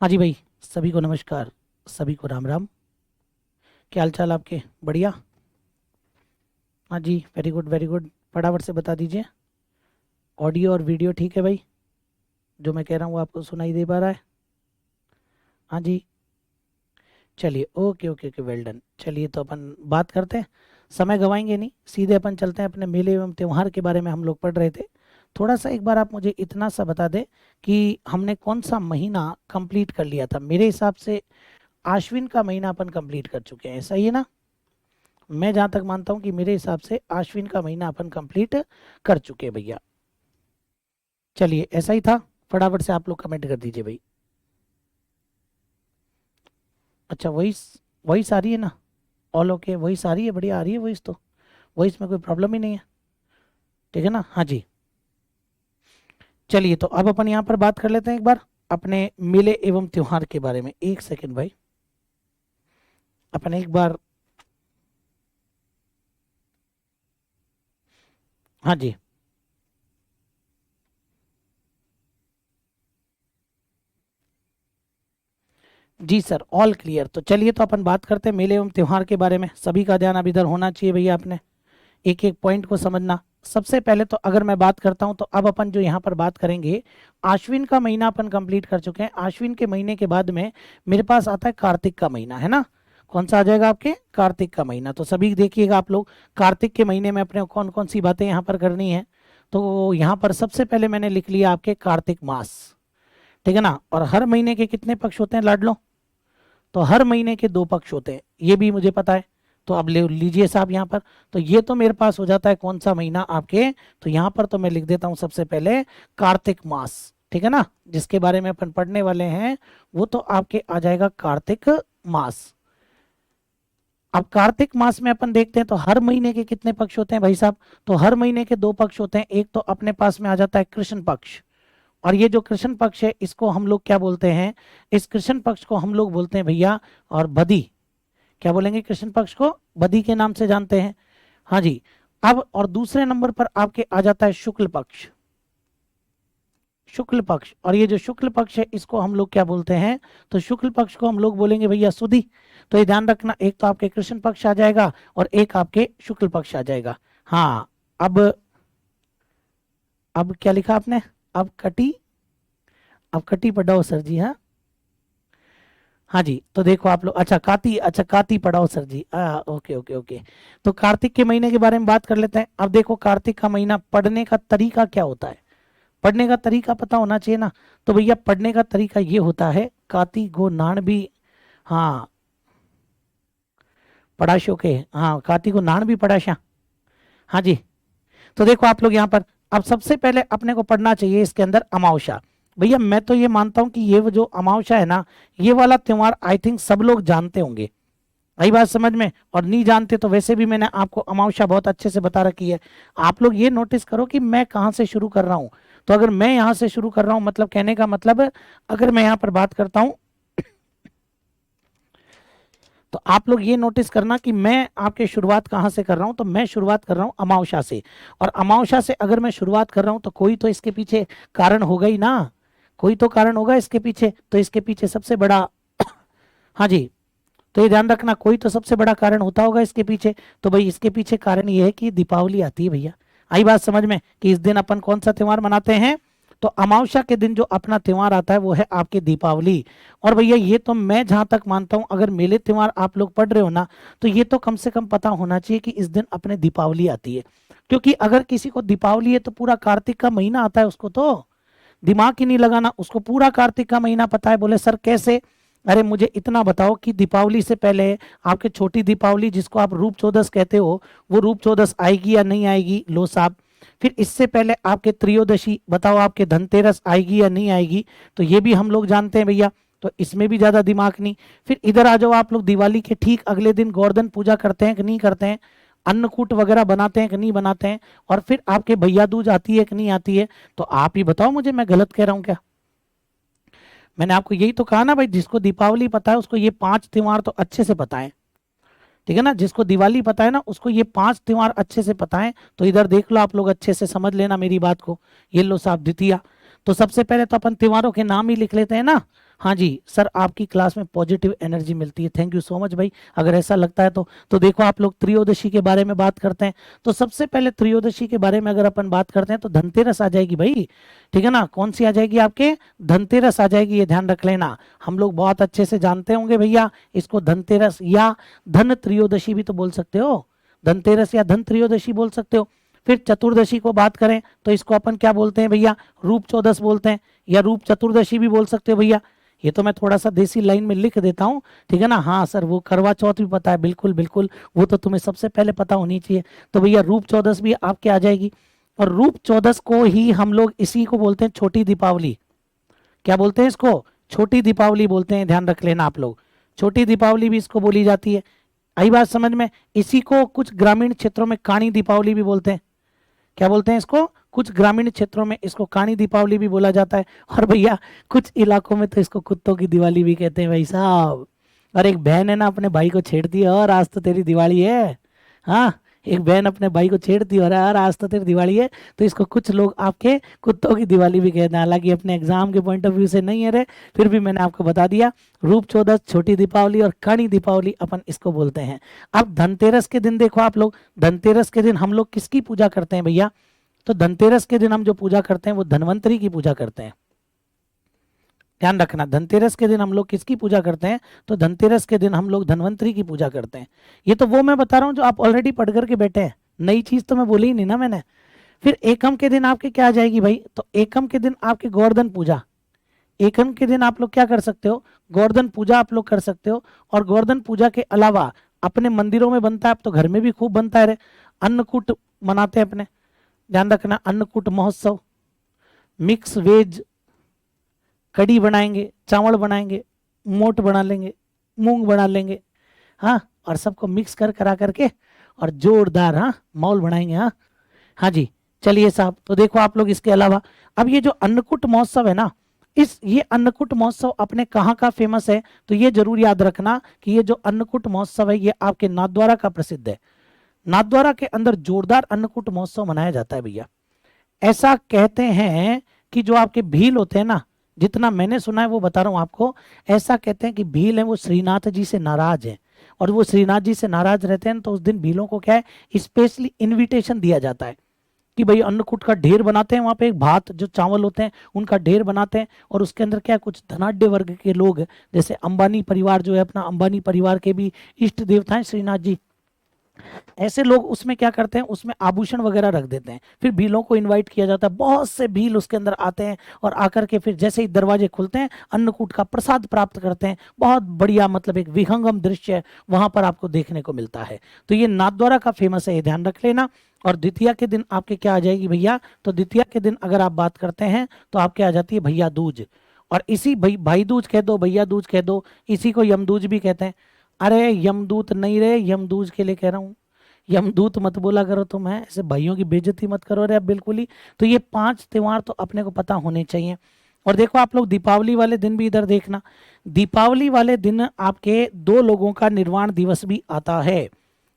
हाँ जी भाई, सभी को नमस्कार, सभी को राम राम। क्या हाल चाल आपके? बढ़िया। हाँ जी, वेरी गुड वेरी गुड। फटाफट से बता दीजिए, ऑडियो और वीडियो ठीक है भाई? जो मैं कह रहा हूँ आपको सुनाई दे पा रहा है? हाँ जी, चलिए, okay okay okay, well done. चलिए तो अपन बात करते हैं, समय गवाएंगे नहीं, सीधे अपन चलते हैं अपने मेले एवं त्यौहार के बारे में हम लोग पढ़ रहे थे। थोड़ा सा एक बार आप मुझे इतना सा बता दें कि हमने कौन सा महीना कंप्लीट कर लिया था। मेरे हिसाब से आश्विन का महीना अपन कंप्लीट कर चुके हैं, सही है ना? मैं जहां तक मानता हूं कि मेरे हिसाब से आश्विन का महीना अपन कंप्लीट कर चुके हैं भैया। चलिए, ऐसा ही था। फटाफट से आप लोग कमेंट कर दीजिए भाई। अच्छा, वॉइस वॉइस आ रही है ना? ऑल ओके, वॉइस आ रही है, बढ़िया आ रही है वॉइस तो। वॉइस में कोई प्रॉब्लम ही नहीं है, ठीक है ना? हाँ जी। चलिए तो अब अपन यहाँ पर बात कर लेते हैं एक बार अपने मेले एवं त्योहार के बारे में। एक सेकंड भाई, अपन एक बार। हाँ जी, जी सर, ऑल क्लियर। तो चलिए तो अपन बात करते हैं मेले एवं त्योहार के बारे में। सभी का ध्यान अब इधर होना चाहिए भैया, आपने एक एक पॉइंट को समझना। सबसे पहले तो अगर मैं बात करता हूं तो अब अपन जो यहाँ पर बात करेंगे, आश्विन का महीना अपन कंप्लीट कर चुके हैं। आश्विन के महीने के बाद में मेरे पास आता है कार्तिक का महीना, है ना? कौन सा आ जाएगा आपके? कार्तिक का महीना। तो सभी देखिएगा आप लोग, कार्तिक के महीने में अपने कौन कौन सी बातें यहाँ पर करनी है। तो यहाँ पर सबसे पहले मैंने लिख लिया आपके कार्तिक मास, ठीक है ना? और हर महीने के कितने पक्ष होते हैं लाडलो? तो हर महीने के दो पक्ष होते हैं, ये भी मुझे पता है। तो अब ले लीजिए साहब यहाँ पर। तो ये तो मेरे पास हो जाता है कौन सा महीना आपके? तो यहाँ पर तो मैं लिख देता हूँ सबसे पहले कार्तिक मास, ठीक है ना? जिसके बारे में अपन पढ़ने वाले हैं वो तो आपके आ जाएगा कार्तिक मास। अब कार्तिक मास में अपन देखते हैं तो हर महीने के कितने पक्ष होते हैं भाई साहब? तो हर महीने के दो पक्ष होते हैं। एक तो अपने पास में आ जाता है कृष्ण पक्ष, और ये जो कृष्ण पक्ष है इसको हम लोग क्या बोलते हैं? इस कृष्ण पक्ष को हम लोग बोलते हैं भैया, और बदी। क्या बोलेंगे? कृष्ण पक्ष को बदी के नाम से जानते हैं। हाँ जी। अब और दूसरे नंबर पर आपके आ जाता है शुक्ल पक्ष। शुक्ल पक्ष, और ये जो शुक्ल पक्ष है इसको हम लोग क्या बोलते हैं? तो शुक्ल पक्ष को हम लोग बोलेंगे भैया सुदी। तो ये ध्यान रखना, एक तो आपके कृष्ण पक्ष आ जाएगा और एक आपके शुक्ल पक्ष आ जाएगा। हाँ। अब अब क्या लिखा आपने? अब कटी, अब कटी पढ़ाओ सर जी। हाँ, हाँ जी। तो देखो आप लोग, अच्छा काती, अच्छा काती पढ़ाओ sir ji. Okay okay okay. तो कार्तिक के महीने के बारे में बात कर लेते हैं। अब देखो, कार्तिक का महीना पढ़ने का तरीका क्या होता है? पढ़ने का तरीका पता होना चाहिए ना। तो भैया पढ़ने का तरीका ये होता है, काती गो नान भी। हाँ, पढ़ाशो के, हाँ काती को नान भी पढ़ाशा। हाँ जी। तो देखो आप लोग यहाँ पर, अब सबसे पहले अपने को पढ़ना चाहिए इसके अंदर अमावस्या। भैया मैं तो ये मानता हूँ कि ये वो जो अमावस्या है ना, ये वाला त्योहार आई थिंक सब लोग जानते होंगे। आई बात समझ में? और नहीं जानते तो वैसे भी मैंने आपको अमावस्या बहुत अच्छे से बता रखी है। आप लोग ये नोटिस करो कि मैं कहाँ से शुरू कर रहा हूँ। तो अगर मैं यहाँ से शुरू कर रहा हूँ, मतलब कहने का मतलब, अगर मैं यहाँ पर बात करता हूँ तो आप लोग ये नोटिस करना कि मैं आपके शुरुआत कहाँ से कर रहा हूँ। तो मैं शुरुआत कर रहा हूँ अमावस्या से। और अमावस्या से अगर मैं शुरुआत कर रहा हूँ तो कोई तो इसके पीछे कारण होगा ही ना। कोई तो कारण होगा इसके पीछे। तो इसके पीछे सबसे बड़ा हाँ जी, तो ये ध्यान रखना, कोई तो सबसे बड़ा कारण होता होगा इसके पीछे। तो भाई इसके पीछे कारण ये है कि दीपावली आती है भैया। आई बात समझ में कि इस दिन अपन कौन सा त्योहार मनाते हैं? तो अमावस्या के दिन जो अपना त्योहार आता है वो है आपके दीपावली। और भैया ये तो मैं जहां तक मानता हूं, अगर मेले त्योहार आप लोग पढ़ रहे हो ना, तो ये तो कम से कम पता होना चाहिए कि इस दिन अपने दीपावली आती है। क्योंकि अगर किसी को दीपावली है तो पूरा कार्तिक का महीना आता है उसको तो दिमाग ही नहीं लगाना, उसको पूरा कार्तिक का महीना पता है। बोले सर कैसे? अरे मुझे इतना बताओ कि दीपावली से पहले आपके छोटी दीपावली जिसको आप रूप चौदस कहते हो, वो रूप चौदस आएगी या नहीं आएगी? लो साहब। फिर इससे पहले आपके त्रयोदशी, बताओ आपके धनतेरस आएगी या नहीं आएगी? तो ये भी हम लोग जानते हैं भैया। तो इसमें भी ज्यादा दिमाग नहीं। फिर इधर आ जाओ आप लोग, दिवाली के ठीक अगले दिन गोवर्धन पूजा करते हैं कि नहीं करते हैं? अन्नकूट वगैरह बनाते हैं कि नहीं बनाते हैं? और फिर आपके भैया दूज आती है कि नहीं आती है? तो आप ही बताओ मुझे, मैं गलत कह रहा हूँ क्या? मैंने आपको यही तो कहा ना भाई, जिसको दीपावली पता है उसको ये पांच त्योहार तो अच्छे से पता है, ठीक है ना? जिसको दिवाली पता है ना उसको ये पांच त्योहार अच्छे से पता है। तो इधर देख लो आप लोग, अच्छे से समझ लेना मेरी बात को। ये लो साहब द्वितीया। तो सबसे पहले तो अपन त्योहारों के नाम ही लिख लेते हैं ना। हाँ जी सर, आपकी क्लास में पॉजिटिव एनर्जी मिलती है, थैंक यू सो मच भाई। अगर ऐसा लगता है तो देखो आप लोग त्रयोदशी के बारे में बात करते हैं, तो सबसे पहले त्रयोदशी के बारे में अगर अपन बात करते हैं तो धनतेरस आ जाएगी भाई, ठीक है ना। कौन सी आ जाएगी आपके, धनतेरस आ जाएगी, ये ध्यान रख लेना। हम लोग बहुत अच्छे से जानते होंगे भैया इसको, धनतेरस या धन त्रयोदशी भी तो बोल सकते हो, धनतेरस या धन त्रयोदशी बोल सकते हो। फिर चतुर्दशी को बात करें तो इसको अपन क्या बोलते हैं भैया, रूप चौदस बोलते हैं, या रूप चतुर्दशी भी बोल सकते हो भैया। ये तो मैं थोड़ा सा देसी लाइन में लिख देता हूँ, ठीक है ना। हाँ सर, वो करवा चौथ भी पता है, बिल्कुल बिल्कुल, वो तो तुम्हें सबसे पहले पता होनी चाहिए। तो भैया रूप चौदस भी आपके आ जाएगी, और रूप चौदस को ही हम लोग इसी को बोलते हैं छोटी दीपावली। क्या बोलते हैं इसको, छोटी दीपावली बोलते हैं, ध्यान रख लेना आप लोग, छोटी दीपावली भी इसको बोली जाती है। आई बात समझ में। इसी को कुछ ग्रामीण क्षेत्रों में काणी दीपावली भी बोलते हैं। क्या बोलते हैं इसको, कुछ ग्रामीण क्षेत्रों में इसको काणी दीपावली भी बोला जाता है। और भैया कुछ इलाकों में तो इसको कुत्तों की दिवाली भी कहते हैं भाई साहब। और एक बहन है ना अपने भाई को छेड़ती है, और आज तो तेरी दिवाली है। हाँ, एक बहन अपने भाई को छेड़ती है और यार आज तो तेरी दिवाली है, तो इसको कुछ लोग आपके कुत्तों की दिवाली भी कहते हैं। हालांकि अपने एग्जाम के पॉइंट ऑफ व्यू से नहीं है रे, फिर भी मैंने आपको बता दिया, रूप चौदस, छोटी दीपावली और काणी दीपावली अपन इसको बोलते हैं। अब धनतेरस के दिन देखो आप लोग, धनतेरस के दिन हम लोग किसकी पूजा करते हैं भैया, तो धनतेरस के दिन हम जो पूजा करते हैं वो धनवंतरी की पूजा करते हैं। ध्यान रखना, धनतेरस के दिन हम लोग किसकी पूजा करते हैं, तो धनतेरस के दिन हम लोग धनवंतरी की पूजा करते हैं। ये तो वो मैं बता रहा हूँ जो आप ऑलरेडी पढ़ करके बैठे हैं, नई चीज तो मैं बोली ही नहीं ना मैंने। फिर एकम के दिन आपके क्या आ जाएगी भाई, तो एकम के दिन आपके गोवर्धन पूजा। एकम के दिन आप लोग क्या कर सकते हो, गोवर्धन पूजा आप लोग कर सकते हो। और गोवर्धन पूजा के अलावा अपने मंदिरों में बनता है, अब तो घर में भी खूब बनता है रे, अन्नकूट मनाते हैं अपने। ध्यान रखना, अन्नकूट महोत्सव, मिक्स वेज कड़ी बनाएंगे, चावल बनाएंगे, मोट बना लेंगे, मूंग बना लेंगे, हाँ, और सबको मिक्स करा करके और जोरदार हाँ माहौल बनाएंगे। हाँ हाँ जी, चलिए साहब, तो देखो आप लोग इसके अलावा अब ये जो अन्नकूट महोत्सव है ना, ये अन्नकूट महोत्सव अपने कहाँ का फेमस है, तो ये जरूर याद रखना कि ये जो अन्नकूट महोत्सव है ये आपके नाथद्वारा का प्रसिद्ध है। नाथद्वारा के अंदर जोरदार अन्नकूट महोत्सव मनाया जाता है भैया। ऐसा कहते हैं कि जो आपके भील होते हैं ना, जितना मैंने सुना है वो बता रहा हूं आपको, ऐसा कहते हैं कि भील है वो श्रीनाथ जी से नाराज है, और वो श्रीनाथ जी से नाराज रहते हैं तो उस दिन भीलों को क्या है, स्पेशली इनविटेशन दिया जाता है कि भाई अन्नकूट का ढेर बनाते हैं, वहां पे एक भात जो चावल होते हैं उनका ढेर बनाते हैं, और उसके अंदर क्या कुछ धनाढ्य वर्ग के लोग, जैसे अंबानी परिवार जो है अपना, अंबानी परिवार के भी इष्ट देवता है श्रीनाथ जी, ऐसे लोग उसमें क्या करते हैं, उसमें आभूषण वगैरह रख देते हैं। फिर भीलों को इनवाइट किया जाता है, बहुत से भील उसके अंदर आते हैं, और आकर के फिर जैसे ही दरवाजे खुलते हैं अन्नकूट का प्रसाद प्राप्त करते हैं। बहुत बढ़िया, मतलब एक विहंगम दृश्य वहां पर आपको देखने को मिलता है। तो ये नाथद्वारा का फेमस है, ये ध्यान रख लेना। और द्वितीया के दिन आपके क्या आ जाएगी भैया, तो द्वितीया के दिन अगर आप बात करते हैं तो आपके आ जाती है भैया दूज। और इसी भाई दूज कह दो, भैया दूज कह दो, इसी को यमदूज भी कहते हैं। अरे यमदूत नहीं रे, यमदूज के लिए कह रहा हूँ, यमदूत मत बोला करो तुम, है ऐसे भाइयों की बेइज्जती मत करो रे अब बिल्कुल ही। तो ये 5 त्योहार तो अपने को पता होने चाहिए। और देखो आप लोग दीपावली वाले दिन भी इधर देखना, दीपावली वाले दिन आपके 2 लोगों का निर्वाण दिवस भी आता है।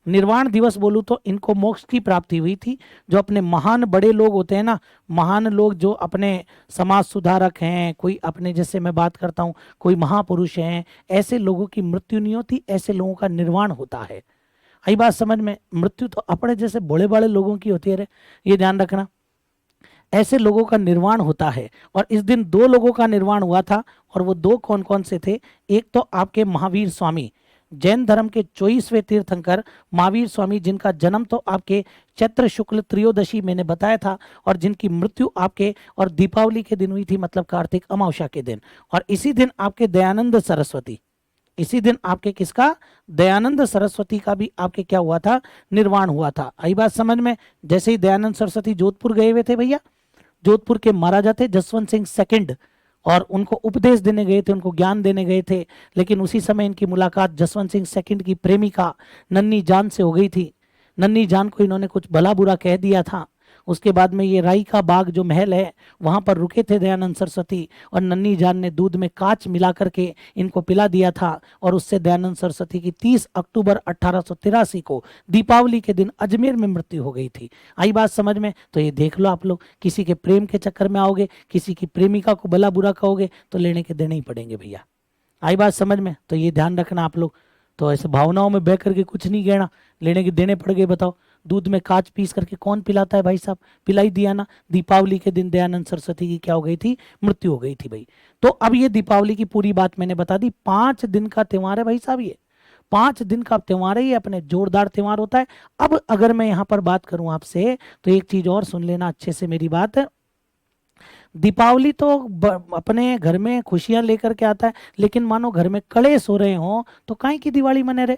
निर्वाण दिवस बोलूं तो इनको मोक्ष की प्राप्ति हुई थी, जो अपने महान बड़े लोग होते हैं ना, महान लोग जो अपने समाज सुधारक हैं, कोई अपने जैसे मैं बात करता हूँ कोई महापुरुष हैं, ऐसे लोगों की मृत्यु नहीं होती, ऐसे लोगों का निर्वाण होता है। आई बात समझ में, मृत्यु तो अपने जैसे बड़े बड़े लोगों की होती है रे, ये ध्यान रखना, ऐसे लोगों का निर्वाण होता है। और इस दिन 2 लोगों का निर्वाण हुआ था, और वो 2 कौन कौन से थे, एक तो आपके महावीर स्वामी, जैन धर्म के 24वें तीर्थंकर महावीर स्वामी, जिनका जन्म तो आपके चैत्र शुक्ल त्रयोदशी मैंने बताया था, और जिनकी मृत्यु आपके और दीपावली के दिन हुई थी, मतलब कार्तिक अमावस्या के दिन। और इसी दिन आपके दयानंद सरस्वती, इसी दिन आपके किसका, दयानंद सरस्वती का भी आपके क्या हुआ था, निर्वाण हुआ था। आई बात समझ में। जैसे ही दयानंद सरस्वती जोधपुर गए हुए थे भैया, जोधपुर के महाराजा थे जसवंत सिंह सेकंड, और उनको उपदेश देने गए थे, उनको ज्ञान देने गए थे, लेकिन उसी समय इनकी मुलाकात जसवंत सिंह सेकंड की प्रेमिका नन्ही जान से हो गई थी। नन्ही जान को इन्होंने कुछ भला बुरा कह दिया था, उसके बाद में ये राई का बाग जो महल है वहां पर रुके थे दयानंद सरस्वती, और नन्ही जान ने दूध में कांच मिला करके इनको पिला दिया था, और उससे दयानंद सरस्वती की 30 अक्टूबर 1883 को दीपावली के दिन अजमेर में मृत्यु हो गई थी। आई बात समझ में? तो ये देख लो आप लोग, किसी के प्रेम के चक्कर में आओगे, किसी की प्रेमिका को भला बुरा कहोगे तो लेने के देने ही पड़ेंगे भैया। आई बात समझ में? तो ये ध्यान रखना आप लोग। तो ऐसे भावनाओं में बह करके कुछ नहीं कहना, लेने के देने पड़ गए। बताओ, दूध में कांच पीस करके कौन पिलाता है भाई साहब? पिला ही दिया ना। दीपावली के दिन दयानंद सरस्वती की क्या हो गई थी? मृत्यु हो गई थी भाई। तो अब ये दीपावली की पूरी बात मैंने बता दी। 5 दिन का त्योहार है भाई साहब, ये 5 दिन का त्योहार है, ये अपने जोरदार त्योहार होता है। अब अगर मैं यहाँ पर बात करूं आपसे, तो एक चीज और सुन लेना अच्छे से मेरी बात। दीपावली तो अपने घर में खुशियां लेकर के आता है, लेकिन मानो घर में कलेश हो रहे हो तो काहे की दिवाली मने रे?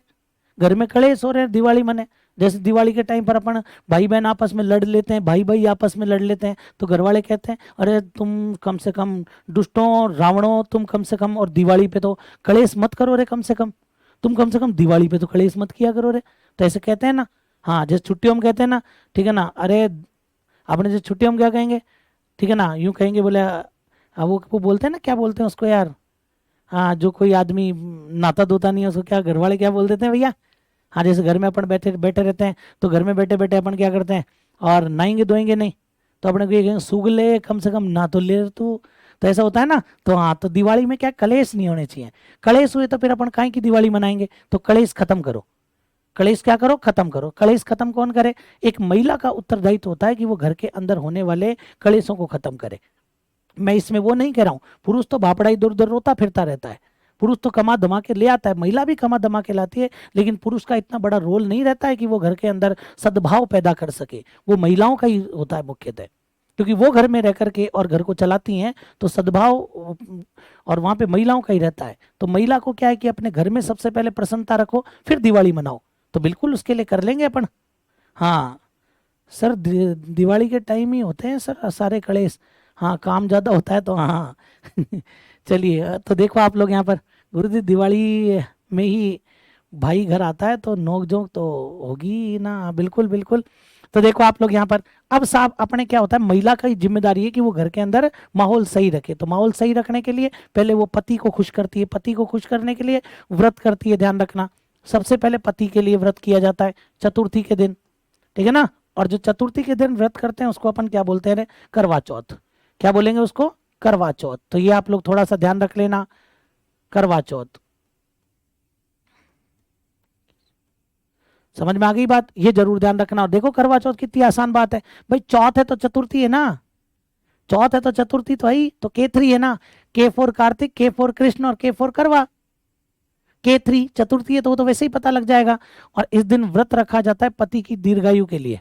घर में कलेश हो रहे हैं, दिवाली मने। जैसे दिवाली के टाइम पर अपन भाई बहन आपस में लड़ लेते हैं, भाई भाई आपस में लड़ लेते हैं, तो घर वाले कहते हैं अरे तुम कम से कम दुष्टों रावणों, तुम कम से कम, और दिवाली पे तो कलेश मत करो रे, कम से कम दिवाली पे तो कलेश मत किया करो रे। तो ऐसे कहते हैं ना। हाँ, जैसे छुट्टियों में कहते हैं ना, ठीक है ना, अरे आपने जो छुट्टियों में क्या कहेंगे, ठीक है ना, यूं कहेंगे, बोले वो बोलते हैं ना, क्या बोलते हैं उसको यार, हाँ, जो कोई आदमी नाता धोता नहीं है उसको क्या घर वाले क्या बोल देते हैं भैया? हाँ, जैसे घर में अपन बैठे बैठे रहते हैं, तो घर में बैठे बैठे अपन क्या करते हैं, और नहाएंगे धोएंगे नहीं, तो अपने को ये कहेंगे सूग ले, कम से कम ना तो ले तू। तो ऐसा होता है ना। तो हाँ, तो दिवाली में क्या कलेश नहीं होने चाहिए। कलेश हुए तो फिर अपन काहे की दिवाली मनाएंगे? तो कलेश खत्म करो। कलेश क्या करो? खत्म करो। कलेश खत्म कौन करे? एक महिला का उत्तरदायित्व होता है कि वो घर के अंदर होने वाले कलेशों को खत्म करे। मैं इसमें वो नहीं कह रहा हूँ, पुरुष तो भापड़ा इधर उधर रोता फिरता रहता है, पुरुष तो कमा धमा के ले आता है, महिला भी कमा धमा के लाती है, लेकिन पुरुष का इतना बड़ा रोल नहीं रहता है कि वो घर के अंदर सद्भाव पैदा कर सके। वो महिलाओं का ही होता है मुख्यतः, क्योंकि वो घर में रह करके और घर को चलाती हैं, तो सद्भाव और वहां पे महिलाओं का ही रहता है। तो महिला को क्या है कि अपने घर में सबसे पहले प्रसन्नता रखो, फिर दिवाली मनाओ। तो बिल्कुल उसके लिए कर लेंगे अपन। हाँ सर, दिवाली के टाइम ही होते हैं सर सारे कलेश। हाँ, काम ज्यादा होता है तो हाँ। चलिए, तो देखो आप लोग यहाँ पर, गुरुजी दिवाली में ही भाई घर आता है तो नोक झोंक तो होगी ही ना। बिल्कुल बिल्कुल। तो देखो आप लोग यहाँ पर, अब साहब अपने क्या होता है, महिला का जिम्मेदारी है कि वो घर के अंदर माहौल सही रखे। तो माहौल सही रखने के लिए पहले वो पति को खुश करती है, पति को खुश करने के लिए व्रत करती है। ध्यान रखना, सबसे पहले पति के लिए व्रत किया जाता है चतुर्थी के दिन, ठीक है ना। और जो चतुर्थी के दिन व्रत करते हैं उसको अपन क्या बोलते हैं? करवा चौथ। क्या बोलेंगे उसको? करवा चौथ। तो ये आप लोग थोड़ा सा ध्यान रख लेना, करवा चौथ। समझ में आ गई बात? ये जरूर ध्यान रखना। और देखो करवा चौथ कितनी आसान बात है भाई, चौथ है तो चतुर्थी है ना, चौथ है तो चतुर्थी तो है ही, तो K3 है ना, K4 कार्तिक, K4 कृष्ण और K4 करवा। K3 चतुर्थी है तो वो तो वैसे ही पता लग जाएगा। और इस दिन व्रत रखा जाता है पति की दीर्घायु के लिए।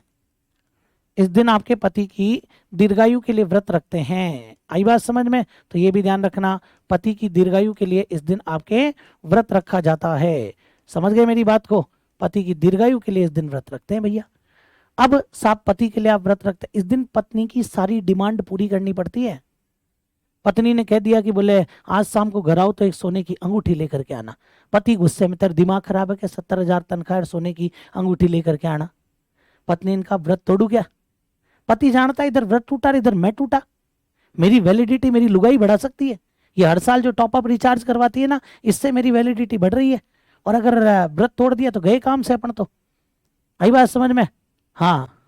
इस दिन आपके पति की दीर्घायु के लिए व्रत रखते हैं। आई बात समझ में? तो ये भी ध्यान रखना, पति की दीर्घायु के लिए इस दिन आपके व्रत रखा जाता है। समझ गए मेरी बात को? पति की दीर्घायु के लिए इस दिन व्रत रखते हैं भैया। अब साहब पति के लिए आप व्रत रखते हैं, इस दिन पत्नी की सारी डिमांड पूरी करनी पड़ती है। पत्नी ने कह दिया कि बोले आज शाम को घर आओ तो एक सोने की अंगूठी लेकर के आना। पति गुस्से में, तेरा दिमाग खराब है क्या? 70,000 तनख्वाह है, सोने की अंगूठी लेकर के आना। पत्नी इनका व्रत तोड़ू क्या? पति जानता है इधर व्रत टूटा, इधर मैं टूटा, मेरी वैलिडिटी, मेरी लुगाई बढ़ा सकती है। ये हर साल जो टॉप अप रिचार्ज करवाती है ना, इससे मेरी वैलिडिटी बढ़ रही है। और अगर व्रत तोड़ दिया तो गए काम से अपन तो। आई बात समझ में? हाँ,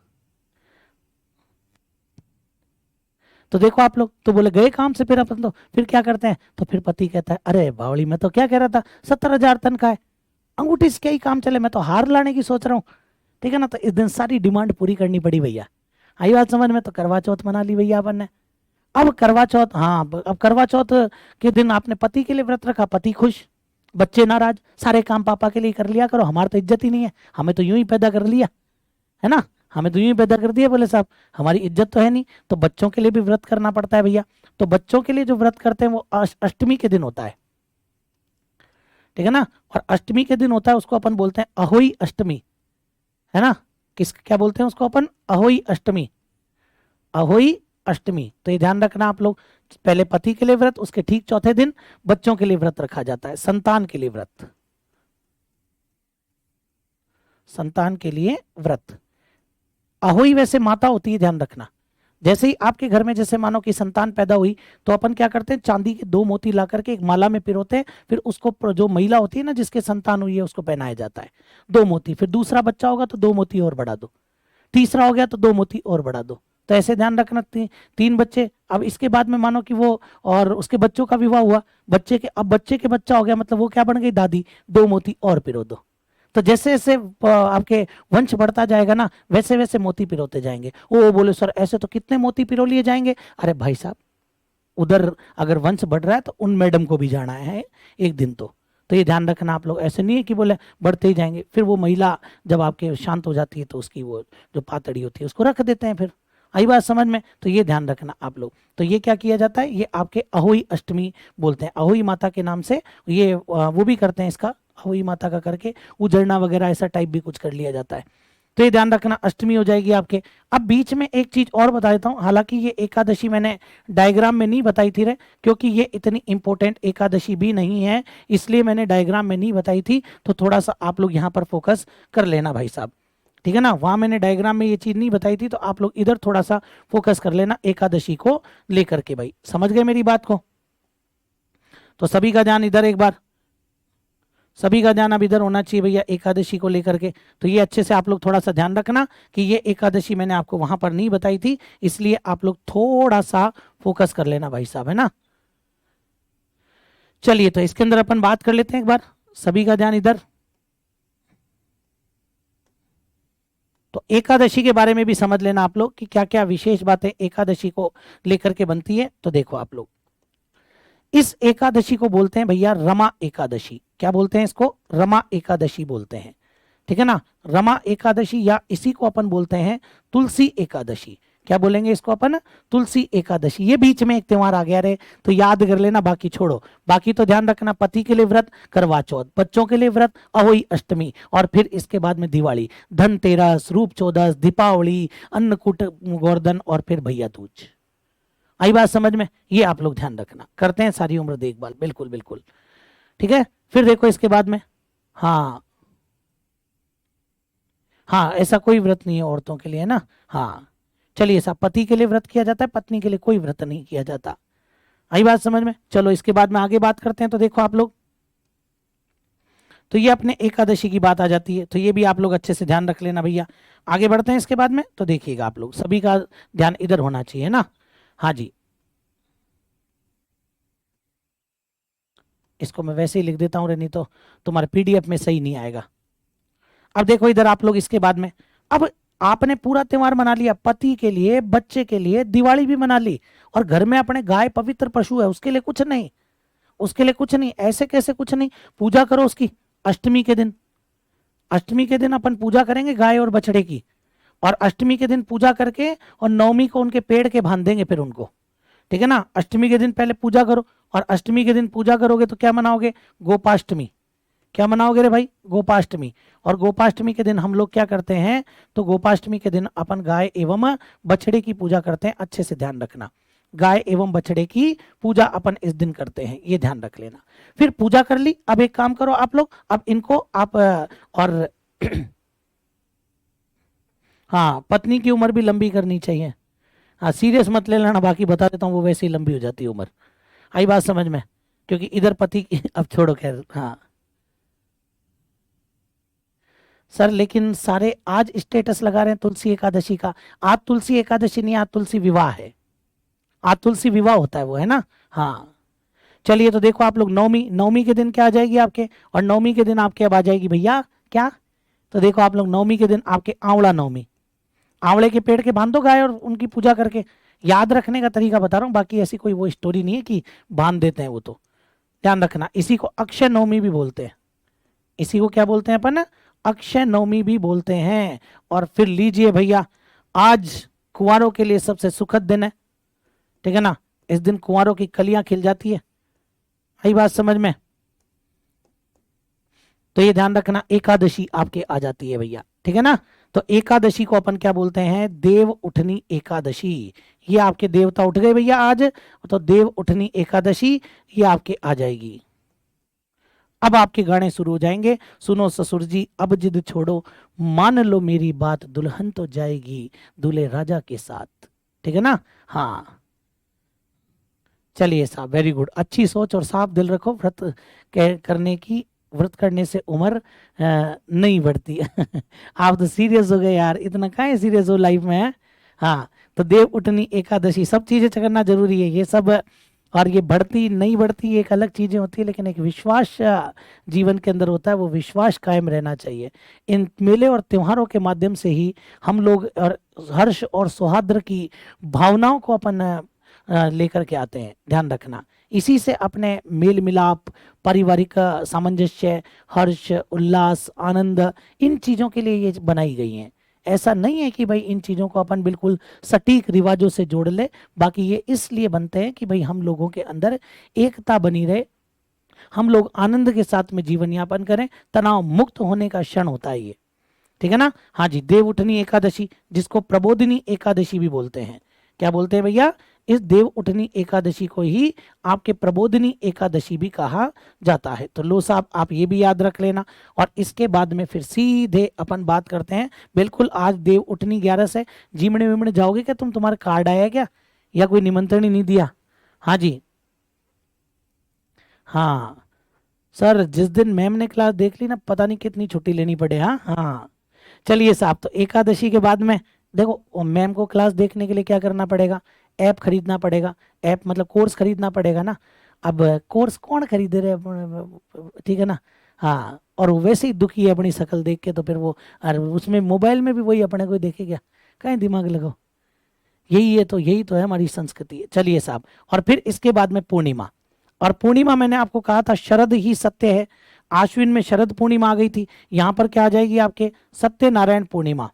तो देखो आप लोग, तो बोले गए काम से, फिर अपन तो फिर क्या करते हैं? तो फिर पति कहता है अरे बावली, मैं तो क्या कह रहा था, 70,000 तनख्वाह है, अंगूठी से क्या ही काम चले, मैं तो हार लाने की सोच रहा हूँ, ठीक है ना। तो इस दिन सारी डिमांड पूरी करनी पड़ी भैया। आई बात समझ में? तो करवा चौथ मना ली भैया अपन ने। अब करवा चौथ, हाँ, अब करवा चौथ के दिन आपने पति के लिए व्रत रखा, पति खुश, बच्चे नाराज, सारे काम पापा के लिए कर लिया करो, हमारा तो इज्जत ही नहीं है, हमें तो यूं ही पैदा कर लिया है ना, हमें तो यूं ही पैदा कर दिया, बोले साहब हमारी इज्जत तो है नहीं। तो बच्चों के लिए भी व्रत करना पड़ता है भैया। तो बच्चों के लिए जो व्रत करते हैं वो अष्टमी के दिन होता है, ठीक है ना। और अष्टमी के दिन होता है, उसको अपन बोलते हैं अहोई अष्टमी, है ना। क्या बोलते हैं उसको अपन? अहोई अष्टमी, अहोई अष्टमी। तो ये ध्यान रखना आप लोग, पहले पति के लिए व्रत, उसके ठीक चौथे दिन बच्चों के लिए व्रत रखा जाता है, संतान के लिए व्रत, संतान के लिए व्रत। अहोई वैसे माता होती है, ध्यान रखना। जैसे ही आपके घर में जैसे मानो कि संतान पैदा हुई तो अपन क्या करते हैं, चांदी के 2 मोती ला करके एक माला में पिरोते हैं, फिर उसको जो महिला होती है ना जिसके संतान हुई है उसको पहनाया जाता है 2 मोती। फिर दूसरा बच्चा होगा तो 2 मोती और बढ़ा दो, तीसरा हो गया तो 2 मोती और बढ़ा दो। तो ऐसे ध्यान रखना, 3 बच्चे। अब इसके बाद में मानो कि वो और उसके बच्चों का विवाह हुआ, बच्चे के अब बच्चे के बच्चा हो गया, मतलब वो क्या बन गई, दादी, 2 मोती और पिरो दो। तो जैसे जैसे आपके वंश बढ़ता जाएगा ना वैसे वैसे मोती पिरोते जाएंगे। वो बोले सर ऐसे तो कितने मोती पिरो लिए जाएंगे। अरे भाई साहब, उधर अगर वंश बढ़ रहा है तो उन मैडम को भी जाना है एक दिन। तो ये ध्यान रखना आप लोग, ऐसे नहीं है कि बोले बढ़ते ही जाएंगे। फिर वो महिला जब आपके शांत हो जाती है तो उसकी वो जो पातड़ी होती है उसको रख देते हैं। फिर आई बात समझ में? तो ये ध्यान रखना आप लोग। तो ये क्या किया जाता है, ये आपके अहोई अष्टमी बोलते हैं, अहोई माता के नाम से ये वो भी करते हैं इसका, अहोई माता का करके उजड़ना वगैरह ऐसा टाइप भी कुछ कर लिया जाता है। तो ये ध्यान रखना, अष्टमी हो जाएगी आपके। अब बीच में एक चीज और बता देता हूँ, हालांकि ये एकादशी मैंने डायग्राम में नहीं बताई थी रे, क्योंकि ये इतनी इंपॉर्टेंट एकादशी भी नहीं है, इसलिए मैंने डायग्राम में नहीं बताई थी। तो थोड़ा सा आप लोग यहाँ पर फोकस कर लेना भाई साहब, ठीक है ना। वहां मैंने डायग्राम में ये चीज नहीं बताई थी, तो आप लोग इधर थोड़ा सा फोकस कर लेना एकादशी को लेकर के। भाई समझ गए मेरी बात को? तो सभी का ध्यान इधर एक बार, सभी का ध्यान अब इधर होना चाहिए भैया एकादशी को लेकर के। तो ये अच्छे से आप लोग थोड़ा सा ध्यान रखना कि ये एकादशी मैंने आपको वहां पर नहीं बताई थी, इसलिए आप लोग थोड़ा सा फोकस कर लेना भाई साहब, है ना। चलिए तो इसके अंदर अपन बात कर लेते हैं एक बार, सभी का ध्यान इधर। तो एकादशी के बारे में भी समझ लेना आप लोग कि क्या क्या विशेष बातें एकादशी को लेकर के बनती है। तो देखो आप लोग, इस एकादशी को बोलते हैं भैया रमा एकादशी। क्या बोलते हैं इसको? रमा एकादशी बोलते हैं, ठीक है ना। रमा एकादशी, या इसी को अपन बोलते हैं तुलसी एकादशी। क्या बोलेंगे इसको अपन? तुलसी एकादशी। ये बीच में एक त्योहार आ गया रे, तो याद कर लेना, बाकी छोड़ो। बाकी तो ध्यान रखना, पति के लिए व्रत, करवा चौथ, बच्चों के लिए व्रत, अहोई अष्टमी, और फिर इसके बाद में दिवाली, धनतेरस, रूप चौदस, दीपावली, अन्नकूट गोवर्धन, और फिर भैया दूज। आई बात समझ में? ये आप लोग ध्यान रखना, करते हैं सारी उम्र देखभाल, बिल्कुल बिल्कुल, ठीक है। फिर देखो इसके बाद में, हाँ हाँ, ऐसा कोई व्रत नहीं है औरतों के लिए, है ना। हाँ चलिए, सब पति के लिए व्रत किया जाता है, पत्नी के लिए कोई व्रत नहीं किया जाता। आई बात समझ में? चलो इसके बाद में आगे बात करते हैं। तो देखो आप लोग, तो ये अपने एकादशी की बात आ जाती है, तो ये भी आप लोग अच्छे से ध्यान रख लेना भैया। आगे बढ़ते हैं इसके बाद में, तो देखिएगा आप लोग, सभी का ध्यान इधर होना चाहिए ना। हाँ जी, इसको मैं वैसे ही लिख देता हूँ, नहीं तो तुम्हारे पीडीएफ में सही नहीं आएगा। अब देखो इधर आप लोग, इसके बाद में, अब आपने पूरा त्योहार मना लिया, पति के लिए, बच्चे के लिए, दिवाली भी मना ली, और घर में अपने गाय पवित्र पशु है उसके लिए कुछ नहीं, उसके लिए कुछ नहीं। ऐसे कैसे कुछ नहीं? पूजा करो उसकी, अष्टमी के दिन, अष्टमी के दिन अपन पूजा करेंगे गाय और बछड़े की, और अष्टमी के दिन पूजा करके और नवमी को उनके पेड़ के बांध देंगे फिर उनको, ठीक है ना। अष्टमी के दिन पहले पूजा करो, और अष्टमी के दिन पूजा करोगे तो क्या मनाओगे? गोपाष्टमी। क्या मनाओगे रे भाई? गोपाष्टमी। और गोपाष्टमी के दिन हम लोग क्या करते हैं? तो गोपाष्टमी के दिन अपन गाय एवं बछड़े की पूजा करते हैं, अच्छे से ध्यान रखना, गाय एवं बछड़े की पूजा अपन इस दिन करते हैं, ये ध्यान रख लेना। फिर पूजा कर ली, अब एक काम करो आप लोग, अब इनको आप और हाँ, पत्नी की उम्र भी लंबी करनी चाहिए। हाँ सीरियस मत ले लेना, बाकी बता देता हूँ, वो वैसे ही लंबी हो जाती है उम्र। आई बात समझ में? क्योंकि इधर पति की अब छोड़ो, खैर हाँ सर, लेकिन सारे आज स्टेटस लगा रहे हैं तुलसी एकादशी का। आज तुलसी एकादशी नहीं, आज तुलसी विवाह है, आज तुलसी विवाह होता है वो, है ना। हाँ चलिए, तो देखो आप लोग, नवमी, नवमी के दिन क्या आ जाएगी आपके, और नवमी के दिन आपके अब आ जाएगी भैया क्या? तो देखो आप लोग, नवमी के दिन आपके आंवला नवमी, आंवले के पेड़ के बांधो गाय और उनकी पूजा करके। याद रखने का तरीका बता रहा हूँ, बाकी ऐसी कोई वो स्टोरी नहीं है कि बांध देते हैं, वो तो ध्यान रखना। इसी को अक्षय नवमी भी बोलते हैं, इसी को क्या बोलते हैं अपन? अक्षय नवमी भी बोलते हैं। और फिर लीजिए भैया, आज कुंवारों के लिए सबसे सुखद दिन है, ठीक है ना। इस दिन कुंवारों की कलियां खिल जाती है, आई बात समझ में? तो ये ध्यान रखना, एकादशी आपके आ जाती है भैया, ठीक है ना। तो एकादशी को अपन क्या बोलते हैं? देव उठनी एकादशी। ये आपके देवता उठ गए भैया आज, तो देव उठनी एकादशी ये आपके आ जाएगी। अब आपके गाने शुरू हो जाएंगे। सुनो ससुर जी अब जिद छोड़ो, मान लो मेरी बात, दुल्हन तो जाएगी दूल्हे राजा के साथ। ठीक है ना। हाँ चलिए साहब, वेरी गुड, अच्छी सोच और साफ दिल रखो। करने की, व्रत करने से उम्र नहीं बढ़ती। आप तो सीरियस हो गए यार, इतना काहे सीरियस हो लाइफ में है? हाँ, तो देव उठनी एकादशी, सब चीजें करना जरूरी है ये सब। और ये बढ़ती नहीं बढ़ती एक अलग चीजें होती है, लेकिन एक विश्वास जीवन के अंदर होता है, वो विश्वास कायम रहना चाहिए। इन मेले और त्योहारों के माध्यम से ही हम लोग और हर्ष और सौहार्द की भावनाओं को अपन लेकर के आते हैं, ध्यान रखना। इसी से अपने मेल मिलाप, पारिवारिक सामंजस्य, हर्ष, उल्लास, आनंद, इन चीजों के लिए ये बनाई गई हैं। ऐसा नहीं है कि भाई इन चीजों को अपन बिल्कुल सटीक रिवाजों से जोड़ ले। बाकी ये इसलिए बनते हैं कि भाई हम लोगों के अंदर एकता बनी रहे, हम लोग आनंद के साथ में जीवन यापन करें, तनाव मुक्त होने का क्षण होता है ये। ठीक है ना। हाँ जी, देव उठनी एकादशी, जिसको प्रबोधिनी एकादशी भी बोलते हैं। क्या बोलते हैं भैया? इस देव उठनी एकादशी को ही आपके प्रबोधिनी एकादशी भी कहा जाता है। तो लो साहब, आप ये भी याद रख लेना। और इसके बाद में फिर सीधे अपन बात करते हैं। बिल्कुल, आज देव उठनी 11 से। जिमणे विमणे जाओगे क्या तुम? तुम्हारा कार्ड आया क्या, या कोई निमंत्रण ही नहीं दिया? हाँ जी। हाँ सर, जिस दिन मैम ने क्लास देख ली ना, पता नहीं कितनी छुट्टी लेनी पड़े। हाँ हाँ। चलिए साहब, तो एकादशी के बाद में देखो, मैम को क्लास देखने के लिए क्या करना पड़ेगा? ऐप खरीदना पड़ेगा। ऐप मतलब कोर्स खरीदना पड़ेगा ना। अब कोर्स कौन खरीदे रहे ठीक है ना। हाँ, और वो वैसे ही दुखी है अपनी शक्ल देख के, तो फिर वो, अरे उसमें मोबाइल में भी वही अपने को देखे क्या? कहीं दिमाग लगाओ। यही तो है हमारी संस्कृति है। चलिए साहब, और फिर इसके बाद में पूर्णिमा। और पूर्णिमा मैंने आपको कहा था शरद ही सत्य है। आश्विन में शरद पूर्णिमा आ गई थी। यहाँ पर क्या आ जाएगी आपके? सत्यनारायण पूर्णिमा।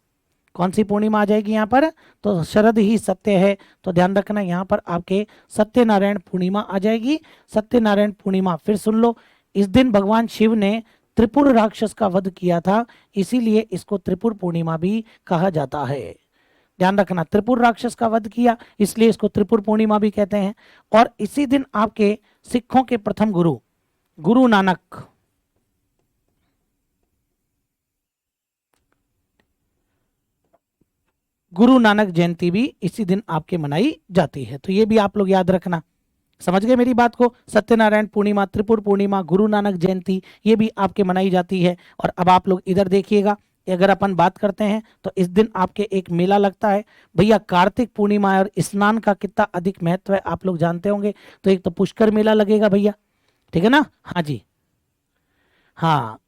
कौन सी पूर्णिमा आ जाएगी यहाँ पर? तो शरद ही सत्य है, तो ध्यान रखना यहाँ पर आपके सत्यनारायण पूर्णिमा आ जाएगी। सत्यनारायण पूर्णिमा फिर सुन लो, इस दिन भगवान शिव ने त्रिपुर राक्षस का वध किया था, इसीलिए इसको त्रिपुर पूर्णिमा भी कहा जाता है। ध्यान रखना, त्रिपुर राक्षस का वध किया, इसलिए इसको त्रिपुर पूर्णिमा भी कहते हैं। और इसी दिन आपके सिखों के प्रथम गुरु, गुरु नानक, गुरु नानक जयंती भी इसी दिन आपके मनाई जाती है। तो ये भी आप लोग याद रखना। समझ गए मेरी बात को? सत्यनारायण पूर्णिमा, त्रिपुर पूर्णिमा, गुरु नानक जयंती, ये भी आपके मनाई जाती है। और अब आप लोग इधर देखिएगा, अगर अपन बात करते हैं तो इस दिन आपके एक मेला लगता है भैया, कार्तिक पूर्णिमा है, और स्नान का कितना अधिक महत्व है आप लोग जानते होंगे। तो एक तो पुष्कर मेला लगेगा भैया, ठीक है ना। हाँ जी। हाँ,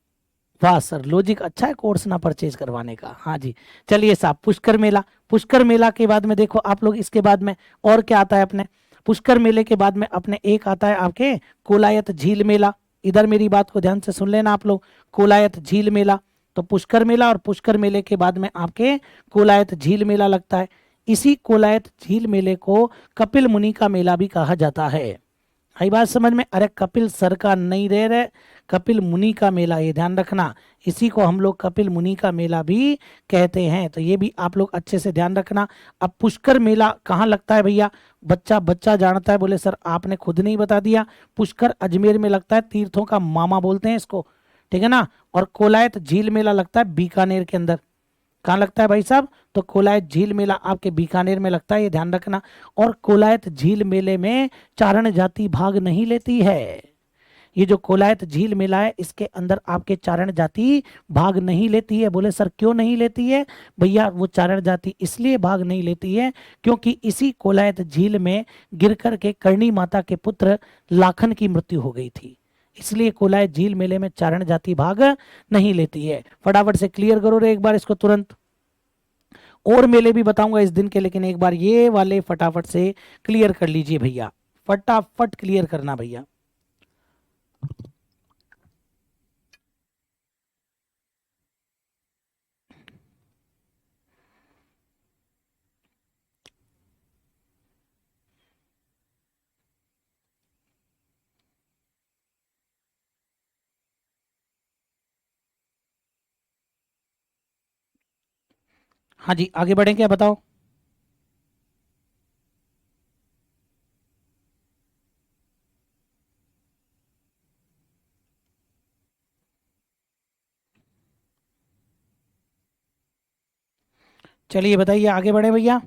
वाह सर, लॉजिक अच्छा है कोर्स ना परचेज करवाने का। हाँ जी। चलिए साहब, पुष्कर मेला, पुष्कर मेला के बाद में देखो आप लोग, इसके बाद में और क्या आता है अपने? पुष्कर मेले के बाद में अपने एक आता है आपके कोलायत झील मेला। इधर मेरी बात को ध्यान से सुन लेना आप लोग, कोलायत झील मेला। तो पुष्कर मेला, और पुष्कर मेले के बाद में आपके कोलायत झील मेला लगता है। इसी कोलायत झील मेले को कपिल मुनि का मेला भी कहा जाता है। आई बात समझ में? अरे कपिल सर का नहीं रह रहे, कपिल मुनि का मेला, ये ध्यान रखना। इसी को हम लोग कपिल मुनि का मेला भी कहते हैं, तो ये भी आप लोग अच्छे से ध्यान रखना। अब पुष्कर मेला कहाँ लगता है भैया? बच्चा बच्चा जानता है, बोले सर आपने खुद नहीं बता दिया। पुष्कर अजमेर में लगता है, तीर्थों का मामा बोलते हैं इसको, ठीक है ना। और कोलायत झील मेला लगता है बीकानेर के अंदर। कहाँ लगता है भाई साहब? तो कोलायत झील मेला आपके बीकानेर में लगता है, ये ध्यान रखना। और कोलायत झील मेले में चारण जाति भाग नहीं लेती है। ये जो कोलायत झील मेला है, इसके अंदर आपके चारण जाति भाग नहीं लेती है। बोले सर क्यों नहीं लेती है? भैया वो चारण जाति इसलिए भाग नहीं लेती है क्योंकि इसी कोलायत झील में गिर कर के करणी माता के पुत्र लाखन की मृत्यु हो गई थी, इसलिए कोलायत झील मेले में चारण जाति भाग नहीं लेती है। फटाफट से क्लियर करो रे एक बार इसको तुरंत। और मेले भी बताऊंगा इस दिन के, लेकिन एक बार ये वाले फटाफट से क्लियर कर लीजिए भैया, फटाफट क्लियर करना भैया। हाँ जी, आगे बढ़े क्या, बताओ। चलिए बताइए, आगे बढ़े भैया।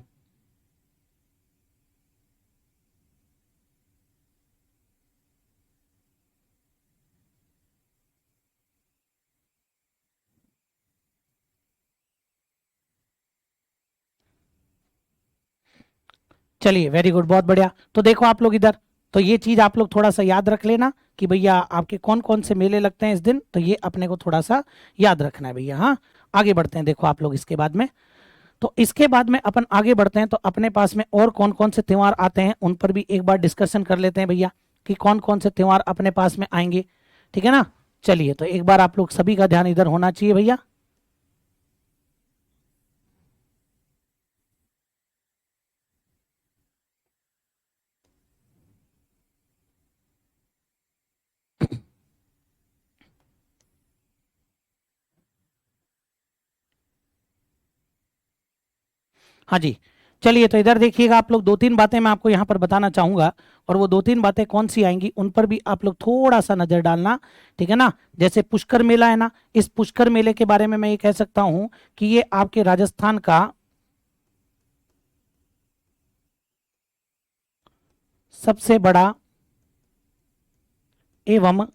चलिए वेरी गुड, बहुत बढ़िया। तो देखो आप लोग इधर, तो ये चीज आप लोग थोड़ा सा याद रख लेना कि भैया आपके कौन कौन से मेले लगते हैं इस दिन, तो ये अपने को थोड़ा सा याद रखना है भैया। हाँ, आगे बढ़ते हैं। देखो आप लोग इसके बाद में, तो इसके बाद में अपन आगे बढ़ते हैं, तो अपने पास में और कौन कौन से त्योहार आते हैं उन पर भी एक बार डिस्कशन कर लेते हैं भैया, कि कौन कौन से त्योहार अपने पास में आएंगे। ठीक है ना। चलिए, तो एक बार आप लोग सभी का ध्यान इधर होना चाहिए भैया। हाँ जी। चलिए, तो इधर देखिएगा आप लोग, दो तीन बातें मैं आपको यहाँ पर बताना चाहूंगा, और वो दो तीन बातें कौन सी आएंगी उन पर भी आप लोग थोड़ा सा नजर डालना। ठीक है ना। जैसे पुष्कर मेला है ना, इस पुष्कर मेले के बारे में मैं ये कह सकता हूँ कि ये आपके राजस्थान का सबसे बड़ा एवं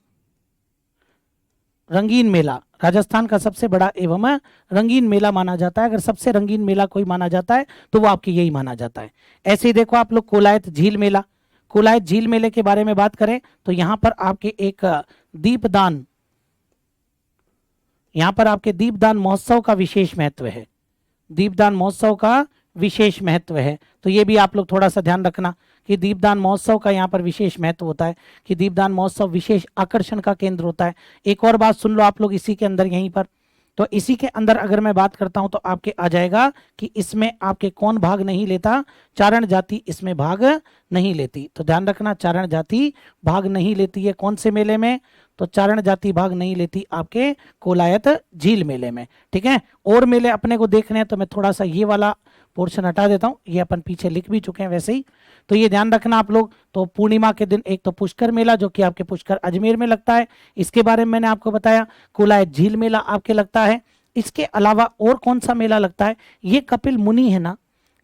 रंगीन मेला, राजस्थान का सबसे बड़ा एवं रंगीन मेला माना जाता है। अगर सबसे रंगीन मेला कोई माना जाता है तो वो आपके यही माना जाता है। ऐसे ही देखो आप लोग, कोलायत झील मेला, कोलायत झील मेले के बारे में बात करें तो यहाँ पर आपके एक दीपदान, यहाँ पर आपके दीपदान महोत्सव का विशेष महत्व है। दीपदान महोत्सव का विशेष महत्व है, तो ये भी आप लोग थोड़ा सा ध्यान रखना कि दीपदान महोत्सव का यहाँ पर विशेष महत्व होता है, कि दीपदान महोत्सव विशेष आकर्षण का केंद्र होता है। एक और बात सुन लो आप लोग इसी के अंदर, यहीं पर, तो इसी के अंदर अगर मैं बात करता हूं तो आपके आ जाएगा कि इसमें आपके कौन भाग नहीं लेता, चारण जाति इसमें भाग नहीं लेती। तो ध्यान रखना, चारण जाति भाग नहीं लेती है कौन से मेले में, तो चारण जाति भाग नहीं लेती आपके कोलायत झील मेले में। ठीक है। और मेले अपने को देखने हैं तो मैं थोड़ा सा ये वाला पोर्शन हटा देता हूँ, ये अपन पीछे लिख भी चुके हैं वैसे ही, तो ये ध्यान रखना आप लोग। तो पूर्णिमा के दिन एक तो पुष्कर मेला जो कि आपके पुष्कर अजमेर में लगता है, इसके बारे में मैंने आपको बताया। कोलायत झील मेला आपके लगता है। इसके अलावा और कौन सा मेला लगता है, ये कपिल मुनि है ना,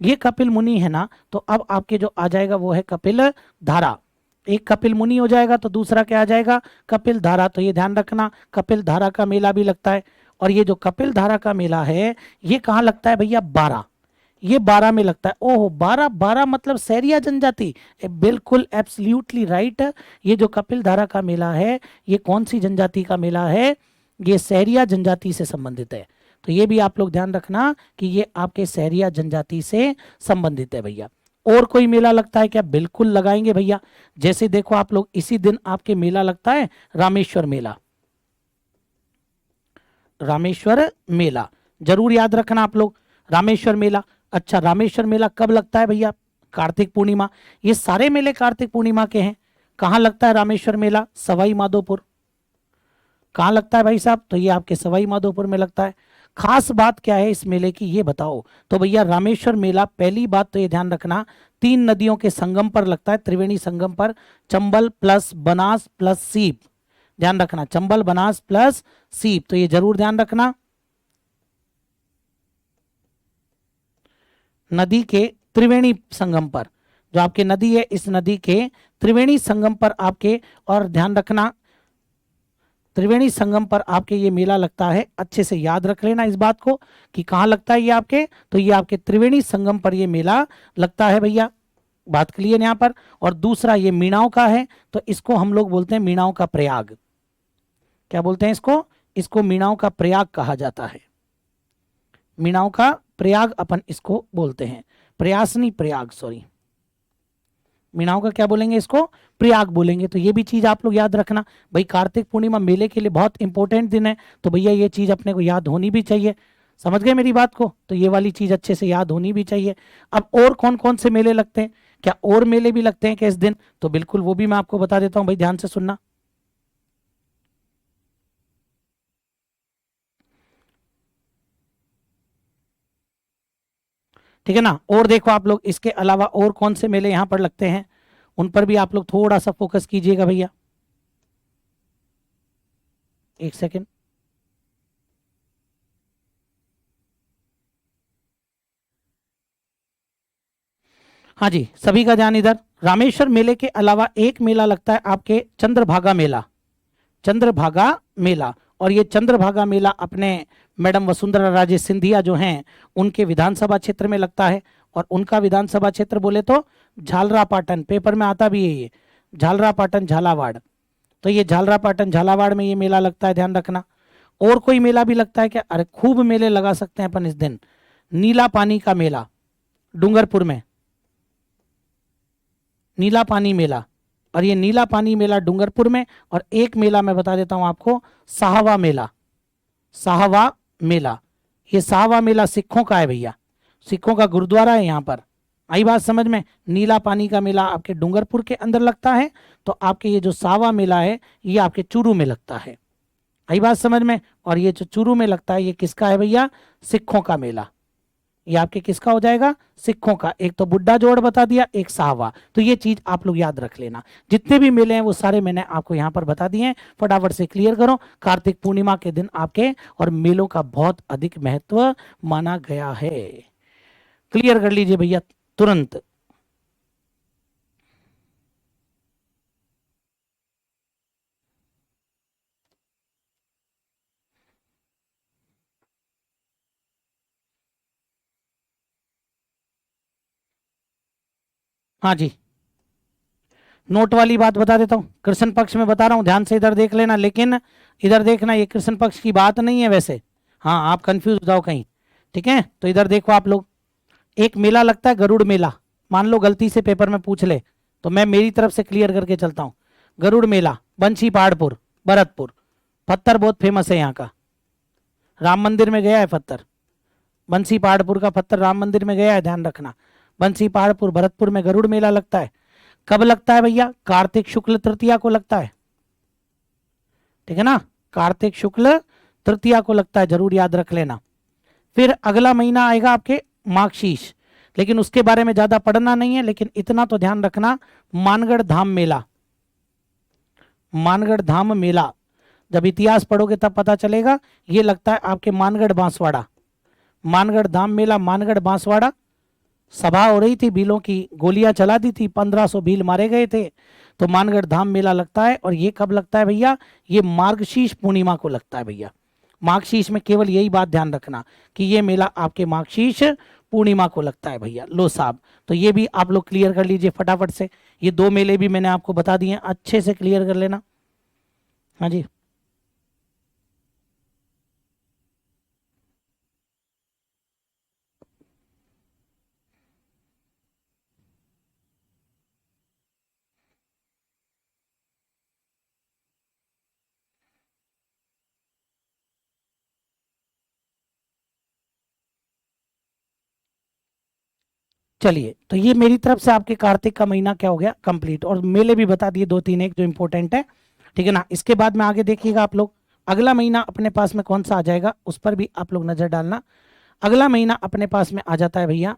ये कपिल मुनि है ना, तो अब आपके जो आ जाएगा वो है कपिल धारा। एक कपिल मुनि हो जाएगा तो दूसरा क्या आ जाएगा, कपिल धारा। तो ये ध्यान रखना, कपिल धारा का मेला भी लगता है। और ये जो कपिल धारा का मेला है ये कहाँ लगता है भैया, 12, ये 12 में लगता है। ओहो, 12, 12 मतलब सैरिया जनजाति। बिल्कुल एब्सोल्युटली राइट। ये जो कपिल धारा का मेला है ये कौन सी जनजाति का मेला है, ये सैरिया जनजाति से संबंधित है। तो ये भी आप लोग ध्यान रखना कि ये आपके सैरिया जनजाति से संबंधित है भैया। और कोई मेला लगता है क्या, बिल्कुल लगाएंगे भैया। जैसे देखो आप लोग, इसी दिन आपके मेला लगता है रामेश्वर मेला, रामेश्वर मेला जरूर याद रखना आप लोग, रामेश्वर मेला। अच्छा, रामेश्वर मेला कब लगता है भैया, कार्तिक पूर्णिमा। ये सारे मेले कार्तिक पूर्णिमा के हैं। कहाँ लगता है रामेश्वर मेला, सवाई माधोपुर। कहाँ लगता है भाई साहब, तो ये आपके सवाई माधोपुर में लगता है। खास बात क्या है इस मेले की ये बताओ, तो भैया रामेश्वर मेला, पहली बात तो ये ध्यान रखना, तीन नदियों के संगम पर लगता है, त्रिवेणी संगम पर, चंबल प्लस बनास प्लस सीप। ध्यान रखना, चंबल बनास प्लस सीप, तो ये जरूर ध्यान रखना। नदी के त्रिवेणी संगम पर, जो आपकी नदी है इस नदी के त्रिवेणी संगम पर आपके, और ध्यान रखना त्रिवेणी संगम पर आपके ये मेला लगता है। अच्छे से याद रख लेना इस बात को कि कहाँ लगता है ये आपके, तो ये आपके त्रिवेणी संगम पर ये मेला लगता है भैया। बात क्लियर यहाँ पर। और दूसरा ये मीणाओं का है, तो इसको हम लोग बोलते हैं मीणाओं का प्रयाग। क्या बोलते हैं इसको, इसको मीणाओं का प्रयाग कहा जाता है। मीणाओं का प्रयाग अपन इसको बोलते हैं, प्रयास नहीं प्रयाग, सॉरी। मीणाओं का क्या बोलेंगे, इसको प्रयाग बोलेंगे। तो ये भी चीज आप लोग याद रखना भाई, कार्तिक पूर्णिमा मेले के लिए बहुत इंपॉर्टेंट दिन है, तो भैया ये चीज अपने को याद होनी भी चाहिए। समझ गए मेरी बात को, तो ये वाली चीज अच्छे से याद होनी भी चाहिए। अब और कौन कौन से मेले लगते हैं, क्या और मेले भी लगते हैं क्या इस दिन, तो बिल्कुल वो भी मैं आपको बता देता हूँ भाई, ध्यान से सुनना। ठीक है ना। और देखो आप लोग, इसके अलावा और कौन से मेले यहाँ पर लगते हैं उन पर भी आप लोग थोड़ा सा फोकस कीजिएगा भैया। एक सेकेंड। हाँ जी, सभी का ध्यान इधर। रामेश्वर मेले के अलावा एक मेला लगता है आपके चंद्रभागा मेला, चंद्रभागा मेला। और ये चंद्रभागा मेला अपने मैडम वसुंधरा राजे सिंधिया जो हैं उनके विधानसभा क्षेत्र में लगता है। और उनका विधानसभा क्षेत्र बोले तो झालरापाटन, पेपर में आता भी है ये, झालरापाटन झालावाड़। तो ये झालरापाटन झालावाड़ में ये मेला लगता है, ध्यान रखना। और कोई मेला भी लगता है क्या? अरे खूब मेले लगा सकते हैं अपन इस दिन। नीला पानी का मेला डूंगरपुर में, नीला पानी मेला। और ये नीला पानी मेला डूंगरपुर में। और एक मेला मैं बता देता हूं आपको, साहवा मेला, साहवा मेला। ये साहवा मेला सिखों का है भैया, सिखों का गुरुद्वारा है यहाँ पर। आई बात समझ में? नीला पानी का मेला आपके डूंगरपुर के अंदर लगता है, तो आपके ये जो साहवा मेला है ये आपके चूरू में लगता है। आई बात समझ में? और ये जो चूरू में लगता है ये किसका है भैया? सिखों का मेला। ये आपके किसका हो जाएगा? सिखों का। एक तो बुड्ढा जोड़ बता दिया, एक साहवा। तो ये चीज आप लोग याद रख लेना। जितने भी मेले हैं वो सारे मैंने आपको यहाँ पर बता दिए हैं, फटाफट से क्लियर करो। कार्तिक पूर्णिमा के दिन आपके और मेलों का बहुत अधिक महत्व माना गया है। क्लियर कर लीजिए भैया तुरंत। हाँ जी, नोट वाली बात बता देता हूँ, कृष्ण पक्ष में बता रहा हूँ, ध्यान से इधर देख लेना। लेकिन इधर देखना, ये कृष्ण पक्ष की बात नहीं है वैसे। हाँ, आप कंफ्यूज हो जाओ कहीं, ठीक है? तो इधर देखो आप लोग, एक मेला लगता है गरुड़ मेला। मान लो गलती से पेपर में पूछ ले तो मैं मेरी तरफ से क्लियर करके चलता हूँ। गरुड़ मेला बंशी पहाड़पुर, भरतपुर। पत्थर बहुत फेमस है यहाँ का, राम मंदिर में गया है पत्थर। बंसी पहाड़पुर का पत्थर राम मंदिर में गया है, ध्यान रखना। बंसी पहाड़पुर भरतपुर में गरुड़ मेला लगता है। कब लगता है भैया? कार्तिक शुक्ल तृतीया को लगता है, ठीक है ना? कार्तिक शुक्ल तृतीया को लगता है, जरूर याद रख लेना। फिर अगला महीना आएगा आपके माघशीष, लेकिन उसके बारे में ज्यादा पढ़ना नहीं है, लेकिन इतना तो ध्यान रखना, मानगढ़ धाम मेला। मानगढ़ धाम मेला जब इतिहास पढ़ोगे तब पता चलेगा। ये लगता है आपके मानगढ़ बांसवाड़ा, मानगढ़ धाम मेला, मानगढ़ बांसवाड़ा। सभा हो रही थी, भीलों की गोलियां चला दी थी, 1500 भील मारे गए थे। तो मानगढ़ धाम मेला लगता है। और ये कब लगता है भैया? ये मार्गशीर्ष पूर्णिमा को लगता है भैया। मार्गशीर्ष में केवल यही बात ध्यान रखना कि ये मेला आपके मार्गशीर्ष पूर्णिमा को लगता है भैया। लो साहब, तो ये भी आप लोग क्लियर कर लीजिए फटाफट से। ये दो मेले भी मैंने आपको बता दिए, अच्छे से क्लियर कर लेना। हाँ जी, चलिए, तो ये मेरी तरफ से आपके कार्तिक का महीना क्या हो गया कंप्लीट, और मेले भी बता दिए दो तीन, एक जो इंपॉर्टेंट है, ठीक है ना? इसके बाद में आगे देखिएगा आप लोग, अगला महीना अपने पास में कौन सा आ जाएगा उस पर भी आप लोग नजर डालना। अगला महीना अपने पास में आ जाता है भैया,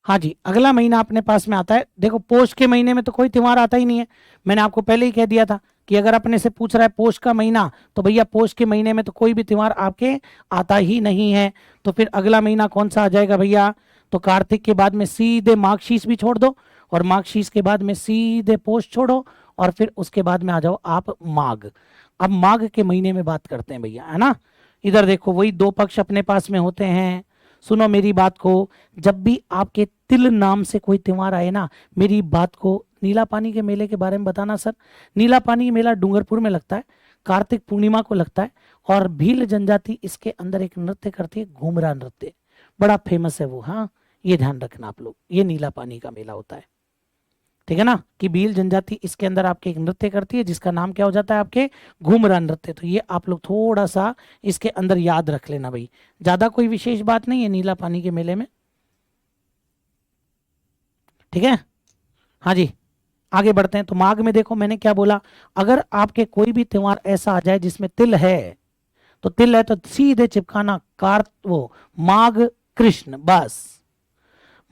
हाँ जी, अगला महीना अपने पास में आता है। देखो, पोष के महीने में तो कोई त्योहार आता ही नहीं है, मैंने आपको पहले ही कह दिया था कि अगर अपने से पूछ रहा है पोष का महीना, तो भैया पोष के महीने में तो कोई भी त्योहार आपके आता ही नहीं है। तो फिर अगला महीना कौन सा आ जाएगा भैया? तो कार्तिक के बाद में सीधे माघशीष भी छोड़ दो, और माघशीष के बाद में सीधे पोष छोड़ो, और फिर उसके बाद में आ जाओ आप माघ। अब माघ के महीने में बात करते हैं भैया, है ना? इधर देखो, वही दो पक्ष अपने पास में होते हैं। सुनो मेरी बात को, जब भी आपके तिल नाम से कोई त्योहार आए ना, मेरी बात को, नीला पानी के मेले के बारे में बताना सर। नीला पानी मेला डूंगरपुर में लगता है, कार्तिक पूर्णिमा को लगता है। और भील जनजाति इसके अंदर एक नृत्य करती है, घूमरा नृत्य, बड़ा फेमस है वो। हाँ, ये ध्यान रखना आप लोग, ये नीला पानी का मेला होता है, ठीक है ना? कि भील जनजाति इसके अंदर आपके एक नृत्य करती है जिसका नाम क्या हो जाता है आपके? घूमरा नृत्य। तो ये आप लोग थोड़ा सा इसके अंदर याद रख लेना भाई, ज्यादा कोई विशेष बात नहीं है नीला पानी के मेले में, ठीक है? हाँ जी, आगे बढ़ते हैं। तो माघ में देखो मैंने क्या बोला, अगर आपके कोई भी त्योहार ऐसा आ जाए जिसमें तिल है, तो तिल है तो सीधे चिपकाना वो माघ कृष्ण, बस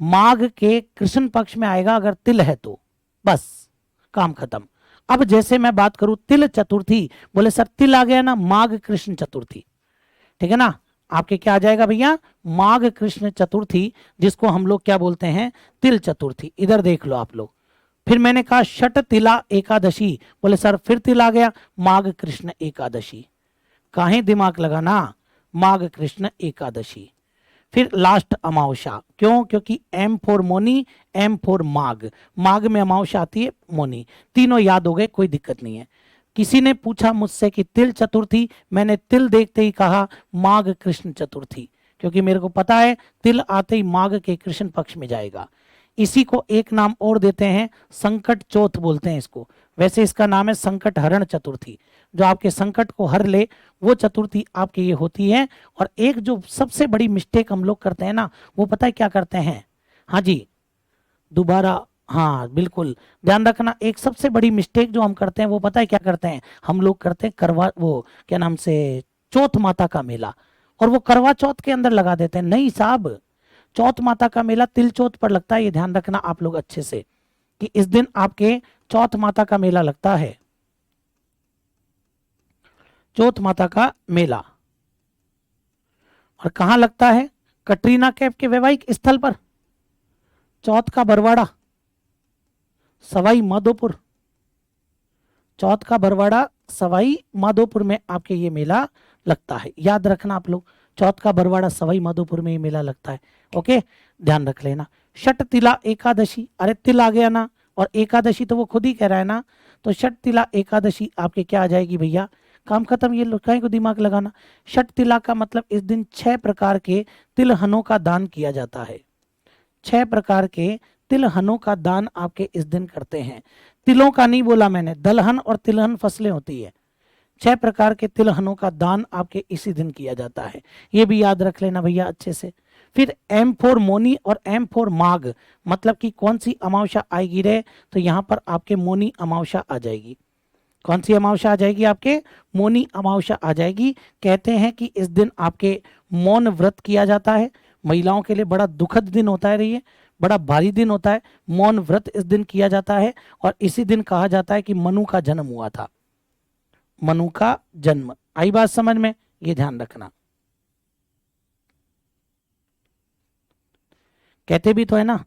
माघ के कृष्ण पक्ष में आएगा अगर तिल है तो, बस काम खत्म। अब जैसे मैं बात करूं तिल चतुर्थी, बोले सर तिल आ गया ना, माघ कृष्ण चतुर्थी, ठीक है ना, आपके क्या आ जाएगा भैया, माघ कृष्ण चतुर्थी, जिसको हम लोग क्या बोलते हैं, तिल चतुर्थी। इधर देख लो आप लोग, फिर मैंने कहा षट तिला एकादशी, बोले सर फिर तिल आ गया, माघ कृष्ण एकादशी, काहे दिमाग लगाना, माघ कृष्ण एकादशी। फिर लास्ट अमावस्या, क्यों, क्योंकि M for Mauni, M for Magh, Magh में अमावस्या आती है, मोनी, तीनों याद हो गए, कोई दिक्कत नहीं है। किसी ने पूछा मुझसे कि तिल चतुर्थी, मैंने तिल देखते ही कहा माघ कृष्ण चतुर्थी, क्योंकि मेरे को पता है तिल आते ही माघ के कृष्ण पक्ष में जाएगा। इसी को एक नाम और देते हैं, संकट चौथ बोलते हैं इसको, वैसे इसका नाम है संकट हरण चतुर्थी, जो आपके संकट को हर ले, वो चतुर्थी आपके ये होती है। और एक जो सबसे बड़ी मिस्टेक हम लोग करते हैं ना, वो पता है क्या करते हैं, हाँ जी दोबारा, हाँ बिल्कुल ध्यान रखना, एक सबसे बड़ी मिस्टेक जो हम करते हैं वो पता है क्या करते हैं, हम लोग करते हैं करवा, वो क्या नाम से, चौथ माता का मेला, और वो करवा चौथ के अंदर लगा देते हैं। नहीं साहब, चौथ माता का मेला तिल चौथ पर लगता है, ये ध्यान रखना आप लोग अच्छे से, कि इस दिन आपके चौथ माता का मेला लगता है, चौथ माता का मेला। और कहां लगता है, कटरीना कैफ के वैवाहिक स्थल पर, चौथ का बरवाड़ा, सवाई माधोपुर, चौथ का बरवाड़ा सवाई माधोपुर में आपके ये मेला लगता है, याद रखना आप लोग, चौथ का बरवाड़ा सवाई माधोपुर में ये मेला लगता है। ओके, ध्यान रख लेना। षट तिला एकादशी, अरे तिल आ गया ना, और एकादशी तो वो खुद ही कह रहा है ना, तो षट तिला एकादशी आपके क्या आ जाएगी भैया, काम खत्म, ये लोकाई को दिमाग लगाना। षट तिला का मतलब इस दिन 6 प्रकार के तिलहनों का दान किया जाता है, 6 प्रकार के तिलहनों का दान आपके इस दिन करते हैं। तिलों का नहीं बोला मैंने, दलहन और तिलहन फसलें होती है, 6 प्रकार के तिलहनों का दान आपके इसी दिन किया जाता है, ये भी याद रख लेना भैया अच्छे से। फिर एम फोर मोनी और एम फोर माघ, मतलब कि कौन सी अमावस्या आएगी रे, तो यहाँ पर आपके मोनी अमावस्या आ जाएगी। कौन सी अमावस्या आ जाएगी, आपके मोनी अमावस्या आ जाएगी। कहते हैं कि इस दिन आपके मौन व्रत किया जाता है, महिलाओं के लिए बड़ा दुखद दिन होता है, ये बड़ा भारी दिन होता है, मौन व्रत इस दिन किया जाता है। और इसी दिन कहा जाता है कि मनु का जन्म हुआ था, मनु का जन्म, आई बात समझ में, ये ध्यान रखना। कहते भी तो है ना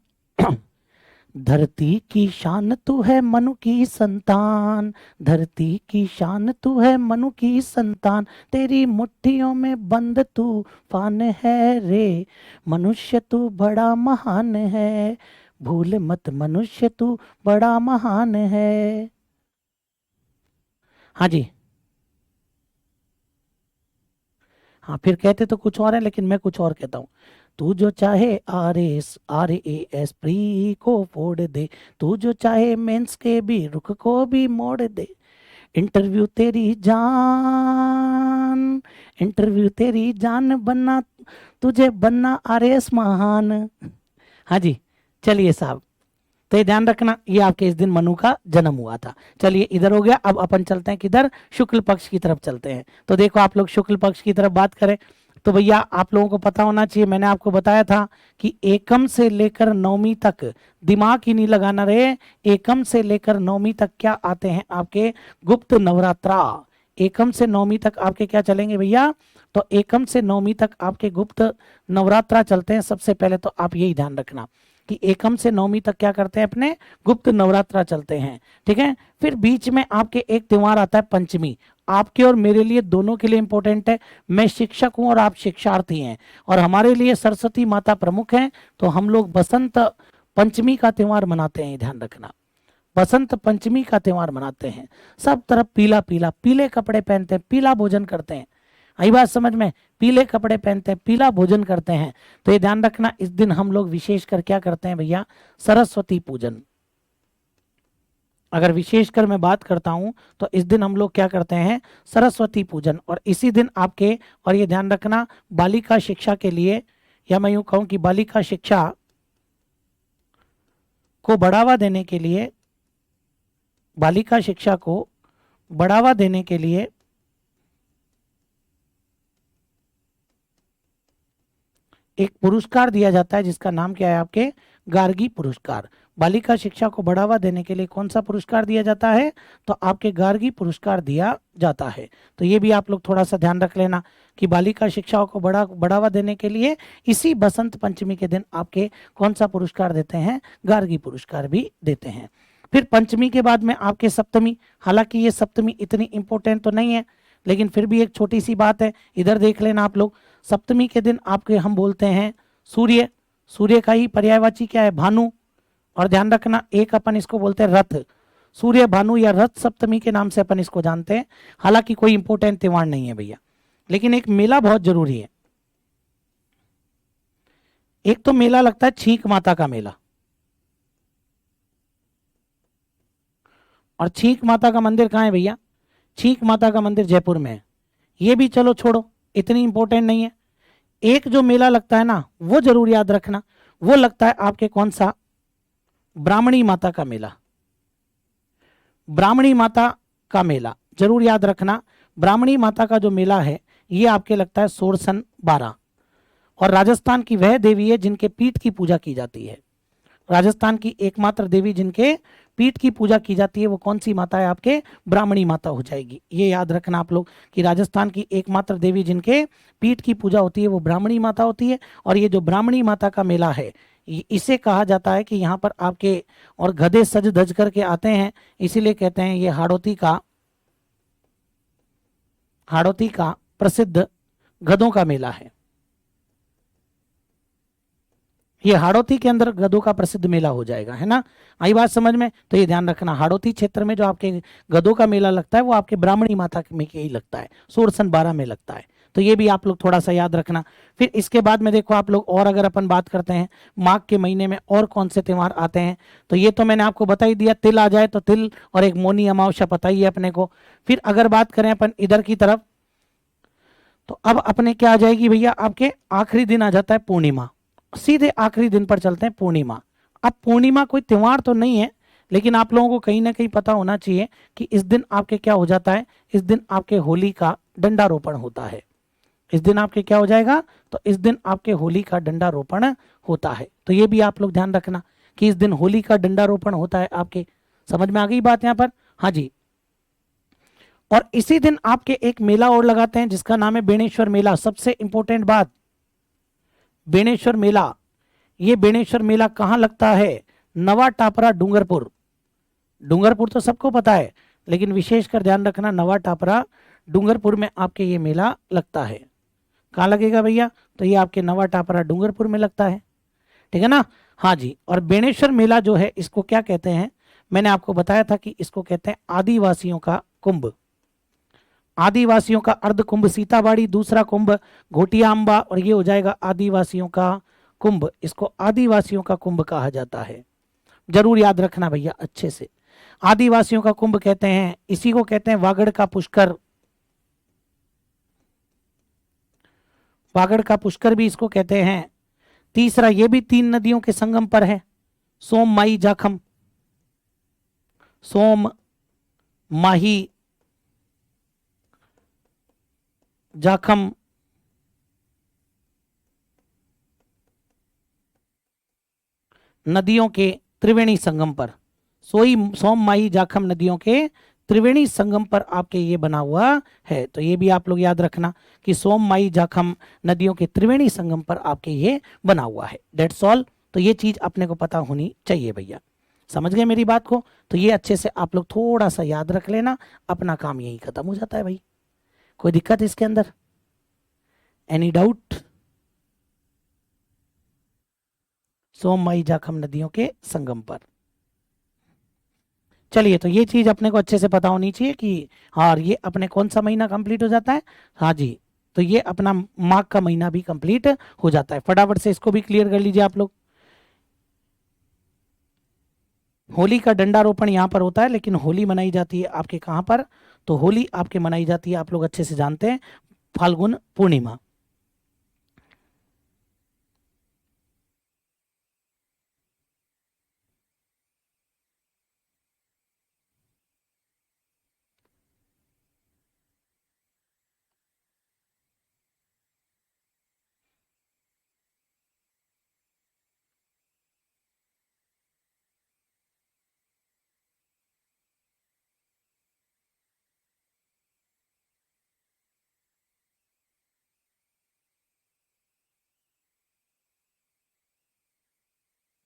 धरती की शान तू है मनु की संतान, धरती की शान तू है मनु की संतान, तेरी मुट्ठियों में बंद तूफान है रे, मनुष्य तू बड़ा महान है, भूल मत मनुष्य तू बड़ा महान है। हाँ जी, हाँ फिर कहते तो कुछ और है, लेकिन मैं कुछ और कहता हूँ। तू जो चाहे RAS प्री को फोड़ दे, तू जो चाहे मेंस के भी रुख को भी मोड़ दे, इंटरव्यू तेरी जान, इंटरव्यू तेरी जान, बनना तुझे बनना RAS महान। हाँ जी, चलिए साहब, तो ये ध्यान रखना, ये आपके इस दिन मनु का जन्म हुआ था। चलिए इधर हो गया, अब अपन चलते हैं किधर, शुक्ल पक्ष की तरफ चलते हैं। तो देखो आप लोग शुक्ल पक्ष की तरफ बात करें तो भैया आप लोगों को पता होना चाहिए, मैंने आपको बताया था कि एकम से लेकर नवमी तक, दिमाग ही नहीं लगाना रे, एकम से लेकर नवमी तक क्या आते हैं आपके गुप्त नवरात्रा, एकम से नवमी तक आपके क्या चलेंगे भैया, तो एकम से नवमी तक आपके गुप्त नवरात्रा चलते हैं। सबसे पहले तो आप यही ध्यान रखना कि एकम से नवमी तक क्या करते हैं, अपने गुप्त नवरात्रा चलते हैं, ठीक है। फिर बीच में आपके एक त्योहार आता है पंचमी, आपके और मेरे लिए दोनों के लिए इंपॉर्टेंट है। मैं शिक्षक हूं और आप शिक्षार्थी हैं, और हमारे लिए सरस्वती माता प्रमुख हैं, तो हम लोग बसंत पंचमी का त्योहार मनाते हैं, ध्यान रखना, बसंत पंचमी का त्योहार मनाते हैं। सब तरफ पीला पीला, पीले कपड़े पहनते हैं, पीला भोजन करते हैं, आई बात समझ में, पीले कपड़े पहनते हैं, पीला भोजन करते हैं। तो ये ध्यान रखना, इस दिन हम लोग विशेषकर क्या करते हैं भैया, सरस्वती पूजन। अगर विशेषकर मैं बात करता हूं तो इस दिन हम लोग क्या करते हैं, सरस्वती पूजन। और इसी दिन आपके, और ये ध्यान रखना, बालिका शिक्षा के लिए, या मैं यूं कहूं कि बालिका शिक्षा को बढ़ावा देने के लिए, बालिका शिक्षा को बढ़ावा देने के लिए एक पुरस्कार दिया जाता है जिसका नाम क्या है आपके, गार्गी पुरस्कार। बालिका शिक्षा को बढ़ावा देने के लिए कौन सा पुरस्कार दिया जाता है, तो आपके गार्गी पुरस्कार दिया जाता है। तो ये भी आप लोग थोड़ा सा ध्यान रख लेना कि बालिका शिक्षाओं को बढ़ावा देने के लिए इसी बसंत पंचमी के दिन आपके कौन सा पुरस्कार देते हैं, गार्गी पुरस्कार भी देते हैं। फिर पंचमी के बाद में आपके सप्तमी, हालांकि ये सप्तमी इतनी इंपॉर्टेंट तो नहीं है, लेकिन फिर भी एक छोटी सी बात है, इधर देख लेना आप लोग। सप्तमी के दिन आपके हम बोलते हैं सूर्य, सूर्य का ही पर्यायवाची क्या है, भानु। और ध्यान रखना एक अपन इसको बोलते हैं रथ, सूर्य भानु या रथ सप्तमी के नाम से अपन इसको जानते हैं। हालांकि कोई इंपॉर्टेंट त्योहार नहीं है भैया, लेकिन एक मेला बहुत जरूरी है। एक तो मेला लगता है छींक माता का मेला, और छींक माता का मंदिर कहाँ है भैया, छींक माता का मंदिर जयपुर में है। ये भी चलो छोड़ो, इतनी इंपॉर्टेंट नहीं है। एक जो मेला लगता है ना वो जरूर याद रखना, वो लगता है आपके कौन सा, ब्राह्मणी माता का मेला। ब्राह्मणी माता का मेला जरूर याद रखना। ब्राह्मणी माता का जो मेला है ये आपके लगता है सोरसन 12, और राजस्थान की वह देवी है जिनके पीठ की पूजा की जाती है। राजस्थान की एकमात्र देवी जिनके पीठ की पूजा की जाती है वो कौन सी माता है, आपके ब्राह्मणी माता हो जाएगी। ये याद रखना आप लोग कि राजस्थान की एकमात्र देवी जिनके पीठ की पूजा होती है वो ब्राह्मणी माता होती है। और ये जो ब्राह्मणी माता का मेला है इसे कहा जाता है कि यहाँ पर आपके और गधे सज धज करके आते हैं, इसीलिए कहते हैं ये हाड़ौती का प्रसिद्ध गधों का मेला है। ये हाड़ौती के अंदर गधों का प्रसिद्ध मेला हो जाएगा, है ना, आई बात समझ में। तो ये ध्यान रखना, हाड़ौती क्षेत्र में जो आपके गधों का मेला लगता है वो आपके ब्राह्मणी माता में के ही लगता है, सोरसन 12 में लगता है। तो ये भी आप लोग थोड़ा सा याद रखना। फिर इसके बाद में देखो आप लोग, और अगर अपन बात करते हैं माघ के महीने में और कौन से त्योहार आते हैं, तो ये तो मैंने आपको बता ही दिया, तिल आ जाए तो तिल, और एक मौनी अमावस्या पता ही है अपने को। फिर अगर बात करें अपन इधर की तरफ, तो अब अपने क्या आ जाएगी भैया, आपके आखिरी दिन आ जाता है पूर्णिमा। सीधे आखिरी दिन पर चलते हैं पूर्णिमा। अब पूर्णिमा कोई त्योहार तो नहीं है, लेकिन आप लोगों को कहीं ना कहीं पता होना चाहिए कि इस दिन आपके क्या हो जाता है, इस दिन आपके होली का डंडारोपण होता है। इस दिन आपके क्या हो जाएगा, तो इस दिन आपके होली का डंडारोपण होता है। तो ये भी आप लोग ध्यान रखना कि इस दिन होली का डंडारोपण होता है आपके। समझ में आ गई बात यहाँ पर, हाँ जी। और इसी दिन आपके एक मेला और लगाते हैं जिसका नाम है बेणेश्वर मेला। सबसे इंपॉर्टेंट बात, बेणेश्वर मेला, ये बेणेश्वर मेला कहाँ लगता है, नवा टापरा डूंगरपुर। डूंगरपुर तो सबको पता है, लेकिन विशेषकर ध्यान रखना नवा टापरा डूंगरपुर में आपके ये मेला लगता है। कहाँ लगेगा भैया, तो ये आपके नवा टापरा डूंगरपुर में लगता है, ठीक है ना, हाँ जी। और बेणेश्वर मेला जो है इसको क्या कहते हैं, मैंने आपको बताया था कि इसको कहते हैं आदिवासियों का कुंभ। आदिवासियों का अर्ध कुंभ सीताबाड़ी, दूसरा कुंभ घोटिया अम्बा, और ये हो जाएगा आदिवासियों का कुंभ। इसको आदिवासियों का कुंभ कहा जाता है, जरूर याद रखना भैया अच्छे से। आदिवासियों का कुंभ कहते हैं, इसी को कहते हैं वागड़ का पुष्कर। वागड़ का पुष्कर भी इसको कहते हैं। तीसरा, ये भी 3 नदियों के संगम पर है, सोम माई जाखम। सोम माही जाखम, नदियों के त्रिवेणी संगम पर, सोई सोम माही जाखम नदियों के त्रिवेणी संगम पर आपके ये बना हुआ है। तो ये भी आप लोग याद रखना कि सोम माई जाखम नदियों के त्रिवेणी संगम पर आपके ये बना हुआ है। That's all. तो ये चीज अपने को पता होनी चाहिए भैया, समझ गए मेरी बात को। तो ये अच्छे से आप लोग थोड़ा सा याद रख लेना, अपना काम यही खत्म हो जाता है भाई। कोई दिक्कत इसके अंदर, एनी डाउट। सोम माई जाखम नदियों के संगम पर। चलिए, तो ये चीज अपने को अच्छे से पता होनी चाहिए कि हाँ, और ये अपने कौन सा महीना कंप्लीट हो जाता है, हाँ जी, तो ये अपना माघ का महीना भी कंप्लीट हो जाता है। फटाफट से इसको भी क्लियर कर लीजिए आप लोग। होली का डंडारोपण यहाँ पर होता है, लेकिन होली मनाई जाती है आपके कहाँ पर, तो होली आपके मनाई जाती है, आप लोग अच्छे से जानते हैं, फाल्गुन पूर्णिमा।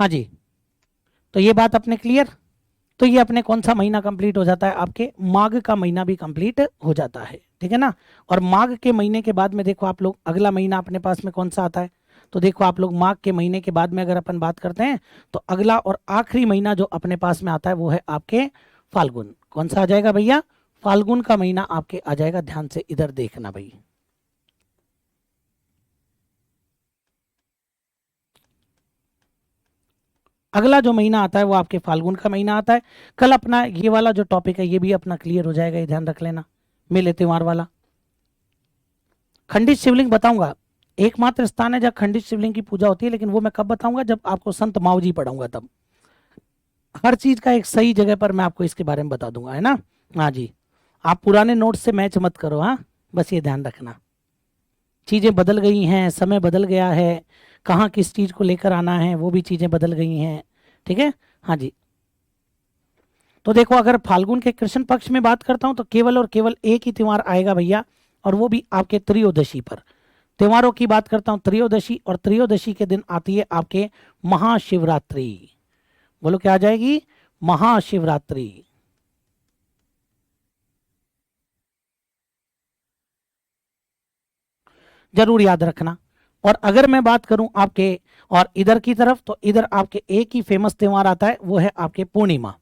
हाँ जी, तो ये बात अपने क्लियर। तो ये अपने कौन सा महीना कंप्लीट हो जाता है, आपके माघ का महीना भी कंप्लीट हो जाता है, ठीक है ना। और माघ के महीने के बाद में देखो आप लोग अगला महीना अपने पास में कौन सा आता है, तो देखो आप लोग माघ के महीने के बाद में अगर अपन बात करते हैं तो अगला और आखिरी महीना जो अपने पास में आता है वो है आपके फाल्गुन। कौन सा आ जाएगा भैया, फाल्गुन का महीना आपके आ जाएगा। ध्यान से इधर देखना भाई, अगला जो महीना आता है वो आपके फाल्गुन का महीना आता है। कल अपना ये वाला जो टॉपिक है ये भी अपना क्लियर हो जाएगा, ये ध्यान रख लेना, मेले त्योहार वाला। खंडित शिवलिंग बताऊंगा, एकमात्र स्थान है जहाँ खंडित शिवलिंग की पूजा होती है, लेकिन वो मैं कब बताऊंगा, जब आपको संत मावजी पढ़ाऊंगा तब। हर चीज का एक सही जगह पर मैं आपको इसके बारे में बता दूंगा, है ना। हाँ जी, आप पुराने नोट से मैच मत करो, हाँ, बस ये ध्यान रखना। चीजें बदल गई हैं, समय बदल गया है, कहाँ किस चीज को लेकर आना है वो भी चीजें बदल गई हैं, ठीक है। हाँ जी, तो देखो अगर फाल्गुन के कृष्ण पक्ष में बात करता हूं तो केवल और केवल एक ही त्योहार आएगा भैया, और वो भी आपके त्रयोदशी पर। त्योहारों की बात करता हूं त्रयोदशी, और त्रयोदशी के दिन आती है आपके महाशिवरात्रि। बोलो क्या आ जाएगी, महाशिवरात्रि। जरूर याद रखना। और अगर मैं बात करूं आपके और इधर की तरफ, तो इधर आपके एक ही फेमस त्योहार आता है, वो है आपके पूर्णिमा।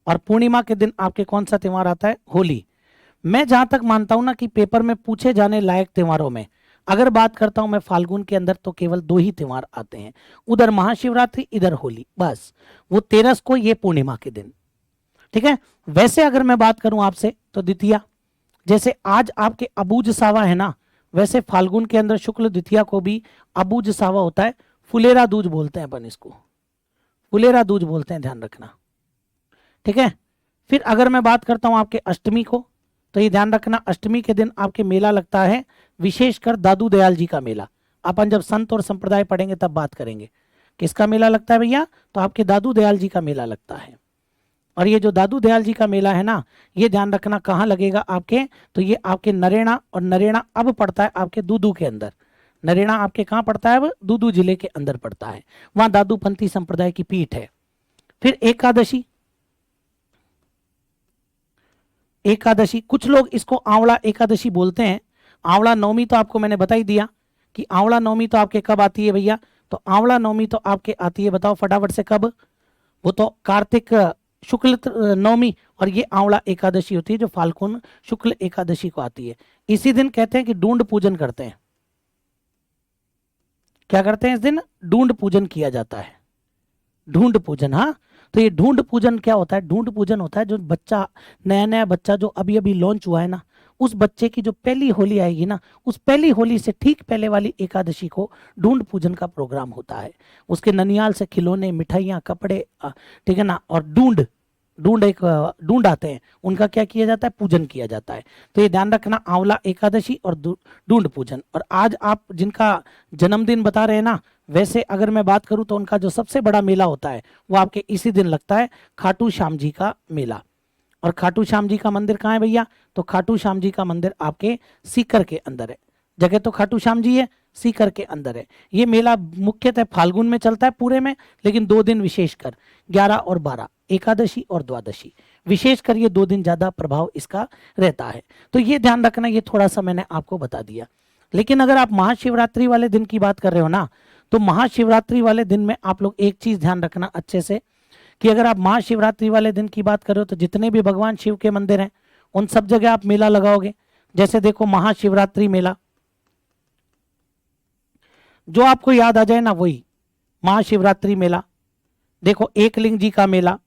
और पूर्णिमा के दिन आपके कौन सा त्योहार आता है, होली। मैं जहां तक मानता हूं ना कि पेपर में पूछे जाने लायक त्योहारों में अगर बात करता हूं मैं फाल्गुन के अंदर, तो केवल दो ही त्योहार आते हैं, उधर महाशिवरात्रि इधर होली, बस। वो 13 को, ये पूर्णिमा के दिन, ठीक है। वैसे अगर मैं बात करूं आपसे तो द्वितीया, जैसे आज आपके अबूझ सावा है ना, वैसे फाल्गुन के अंदर शुक्ल द्वितीया को भी अबूझ सावा होता है। फुलेरा दूज बोलते हैं अपन इसको, फुलेरा दूज बोलते हैं, ध्यान रखना, ठीक है। फिर अगर मैं बात करता हूं आपके अष्टमी को, तो ये ध्यान रखना अष्टमी के दिन आपके मेला लगता है, विशेषकर दादू दयाल जी का मेला। अपन जब संत और संप्रदाय पढ़ेंगे तब बात करेंगे किसका मेला लगता है भैया, तो आपके दादू दयाल जी का मेला लगता है। और ये जो दादू दयाल जी का मेला है ना, ये ध्यान रखना कहाँ लगेगा आपके, तो ये आपके नरेना, और नरेना अब पड़ता है आपके दूदू के अंदर। नरेना आपके कहाँ पड़ता है, अब दूदू जिले के अंदर पड़ता है, वहां दादूपंथी संप्रदाय की पीठ है। फिर एकादशी, एकादशी कुछ लोग इसको आंवला एकादशी बोलते हैं। आंवला नवमी तो आपको मैंने बता ही दिया कि आंवला नवमी तो आपके कब आती है भैया, तो आंवला नवमी तो आपके आती है, बताओ फटाफट से कब, वो तो कार्तिक शुक्ल नवमी, और ये आंवला एकादशी होती है जो फाल्गुन शुक्ल एकादशी को आती है। इसी दिन कहते हैं कि डूंड पूजन करते हैं। क्या करते हैं इस दिन, डूंड पूजन किया जाता है, ढूंढ पूजन, हाँ। तो ये ढूंढ पूजन क्या होता है, ढूंढ पूजन होता है जो बच्चा, नया नया बच्चा जो अभी अभी लॉन्च हुआ है ना, उस बच्चे की जो पहली होली आएगी ना, उस पहली होली से ठीक पहले वाली एकादशी को ढूंढ पूजन का प्रोग्राम होता है। उसके ननियाल से खिलौने, मिठाइयाँ, कपड़े, ठीक है ना, और ढूंढ, ढूंढ आते हैं, उनका क्या किया जाता है, पूजन किया जाता है। तो ये ध्यान रखना, आंवला एकादशी और ढूंढ पूजन। और आज आप जिनका जन्मदिन बता रहे हैं ना, वैसे अगर मैं बात करूं तो उनका जो सबसे बड़ा मेला होता है वो आपके इसी दिन लगता है, खाटू श्याम जी का मेला। और खाटू श्याम जी का मंदिर कहाँ है भैया, तो खाटू श्याम जी का मंदिर आपके सीकर के अंदर है। जगह तो खाटू श्याम जी है, सीकर के अंदर है। ये मेला मुख्यतः फाल्गुन में चलता है पूरे में, लेकिन 2 दिन विशेषकर 11 और 12, एकादशी और द्वादशी, विशेषकर ये 2 दिन ज्यादा प्रभाव इसका रहता है। तो ये ध्यान रखना, ये थोड़ा सा मैंने आपको बता दिया। लेकिन अगर आप महाशिवरात्रि वाले दिन की बात कर रहे हो ना, तो महाशिवरात्रि वाले दिन में आप लोग एक चीज ध्यान रखना अच्छे से, कि अगर आप महाशिवरात्रि वाले दिन की बात करो तो जितने भी भगवान शिव के मंदिर हैं उन सब जगह आप मेला लगाओगे। जैसे देखो महाशिवरात्रि मेला, जो आपको याद आ जाए ना वही महाशिवरात्रि मेला। देखो एकलिंग जी का मेला,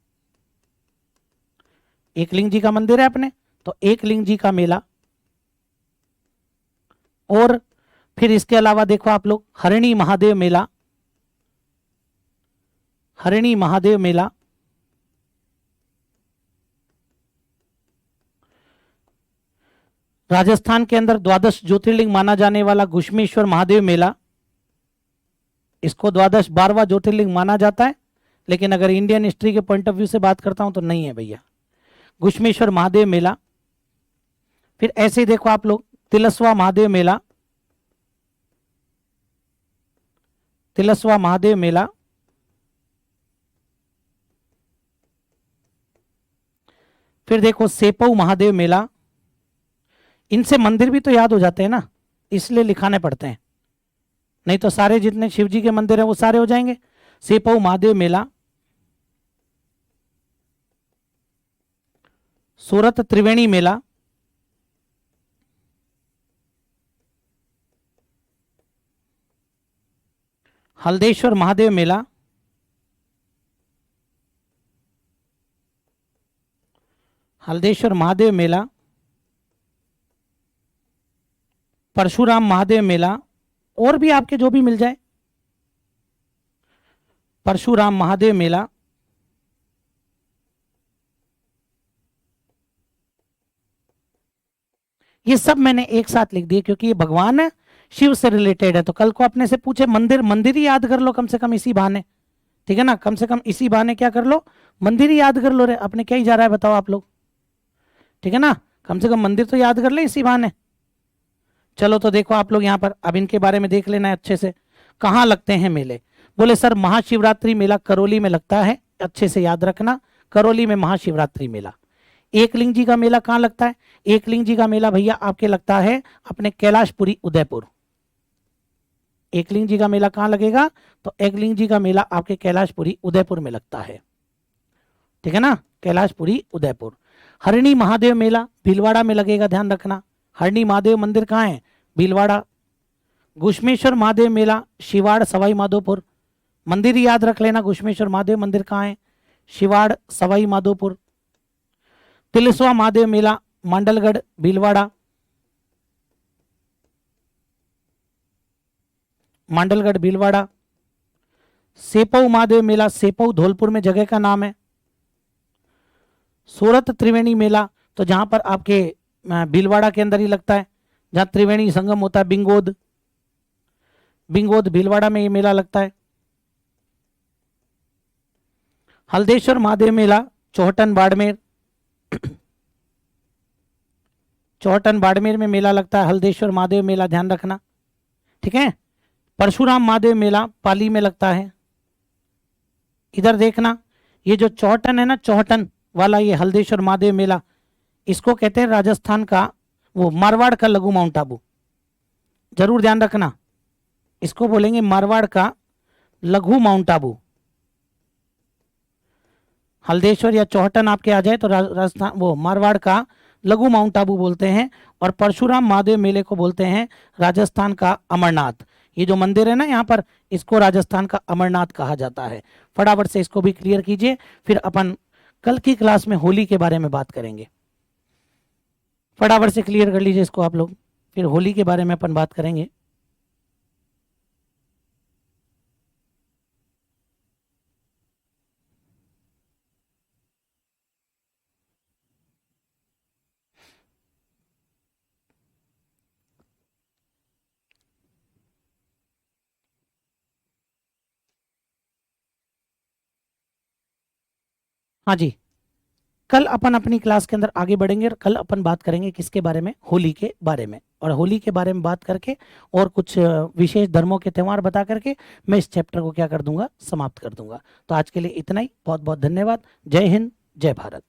एकलिंग जी का मंदिर है अपने, तो एकलिंग जी का मेला। और फिर इसके अलावा देखो आप लोग हरिणी महादेव मेला, हरिणी महादेव मेला। राजस्थान के अंदर द्वादश ज्योतिर्लिंग माना जाने वाला घुश्मेश्वर महादेव मेला, इसको द्वादश 12वां ज्योतिर्लिंग माना जाता है, लेकिन अगर इंडियन हिस्ट्री के पॉइंट ऑफ व्यू से बात करता हूं तो नहीं है भैया, घुश्मेश्वर महादेव मेला। फिर ऐसे ही देखो आप लोग तिलस्वा महादेव मेला, तिलस्वा महादेव मेला, फिर देखो सेपऊ महादेव मेला। इनसे मंदिर भी तो याद हो जाते हैं ना, इसलिए लिखाने पड़ते हैं, नहीं तो सारे जितने शिव जी के मंदिर हैं वो सारे हो जाएंगे। सेपऊ महादेव मेला, सूरत त्रिवेणी मेला, हल्देश्वर महादेव मेला, हल्देश्वर महादेव मेला, परशुराम महादेव मेला, और भी आपके जो भी मिल जाए, परशुराम महादेव मेला, ये सब मैंने एक साथ लिख दिए क्योंकि ये भगवान है, शिव से रिलेटेड है। तो कल को अपने से पूछे मंदिर, मंदिर ही याद कर लो कम से कम इसी बहाने, ठीक है ना, कम से कम इसी बहाने क्या कर लो, मंदिर ही याद कर लो रे, अपने क्या ही जा रहा है बताओ आप लोग, ठीक है ना, कम से कम मंदिर तो याद कर ले इसी बहाने। चलो तो देखो आप लोग यहाँ पर, अब इनके बारे में देख लेना है अच्छे से। कहाँ लगते हैं मेले? बोले सर महाशिवरात्रि मेला करौली में लगता है, अच्छे से याद रखना, करौली में महाशिवरात्रि मेला। एकलिंग जी का मेला कहाँ लगता है? एकलिंग जी का मेला भैया आपके लगता है अपने कैलाशपुरी उदयपुर। एकलिंग जी का मेला कहाँ लगेगा? तो एकलिंग जी का मेला आपके कैलाशपुरी उदयपुर में लगता है, ठीक है ना, कैलाशपुरी उदयपुर। हरणी महादेव मेला भीलवाड़ा में लगेगा, ध्यान रखना। हरणी महादेव मंदिर कहाँ है? भीलवाड़ा। घुश्मेश्वर महादेव मेला शिवाड़ सवाई माधोपुर, मंदिर ही याद रख लेना, घुश्मेश्वर महादेव मंदिर कहाँ है? शिवाड़ सवाई माधोपुर। तिलस्वा महादेव मेला मांडलगढ़ भीलवाड़ा, मांडलगढ़ भीलवाड़ा। सेपऊ महादेव मेला सेपऊ धौलपुर में जगह का नाम है। सूरत त्रिवेणी मेला तो जहां पर आपके भीलवाड़ा के अंदर ही लगता है, जहां त्रिवेणी संगम होता है, बिंगोद, बिंगोद भीलवाड़ा में ये मेला लगता है। हल्देश्वर महादेव मेला चौहटन बाड़मेर, चौहटन बाड़मेर में मेला लगता है हल्देश्वर महादेव मेला, ध्यान रखना, ठीक है। परशुराम महादेव मेला पाली में लगता है। इधर देखना, ये जो चौहटन है ना, चौहटन वाला ये हल्देश्वर महादेव मेला, इसको कहते हैं राजस्थान का, वो मारवाड़ का लघु माउंट आबू, जरूर ध्यान रखना, इसको बोलेंगे मारवाड़ का लघु माउंट आबू। हल्देश्वर या चौहटन आपके आ जाए तो राजस्थान, वो मारवाड़ का लघु माउंट आबू बोलते हैं। और परशुराम महादेव मेले को बोलते हैं राजस्थान का अमरनाथ। ये जो मंदिर है ना यहाँ पर, इसको राजस्थान का अमरनाथ कहा जाता है। फटाफट से इसको भी क्लियर कीजिए, फिर अपन कल की क्लास में होली के बारे में बात करेंगे। फटाफट से क्लियर कर लीजिए इसको आप लोग, फिर होली के बारे में अपन बात करेंगे। हाँ जी, कल अपन अपनी क्लास के अंदर आगे बढ़ेंगे और कल अपन बात करेंगे किसके बारे में? होली के बारे में। और होली के बारे में बात करके और कुछ विशेष धर्मों के त्यौहार बता करके मैं इस चैप्टर को क्या कर दूंगा? समाप्त कर दूंगा। तो आज के लिए इतना ही, बहुत बहुत धन्यवाद। जय हिंद, जय भारत।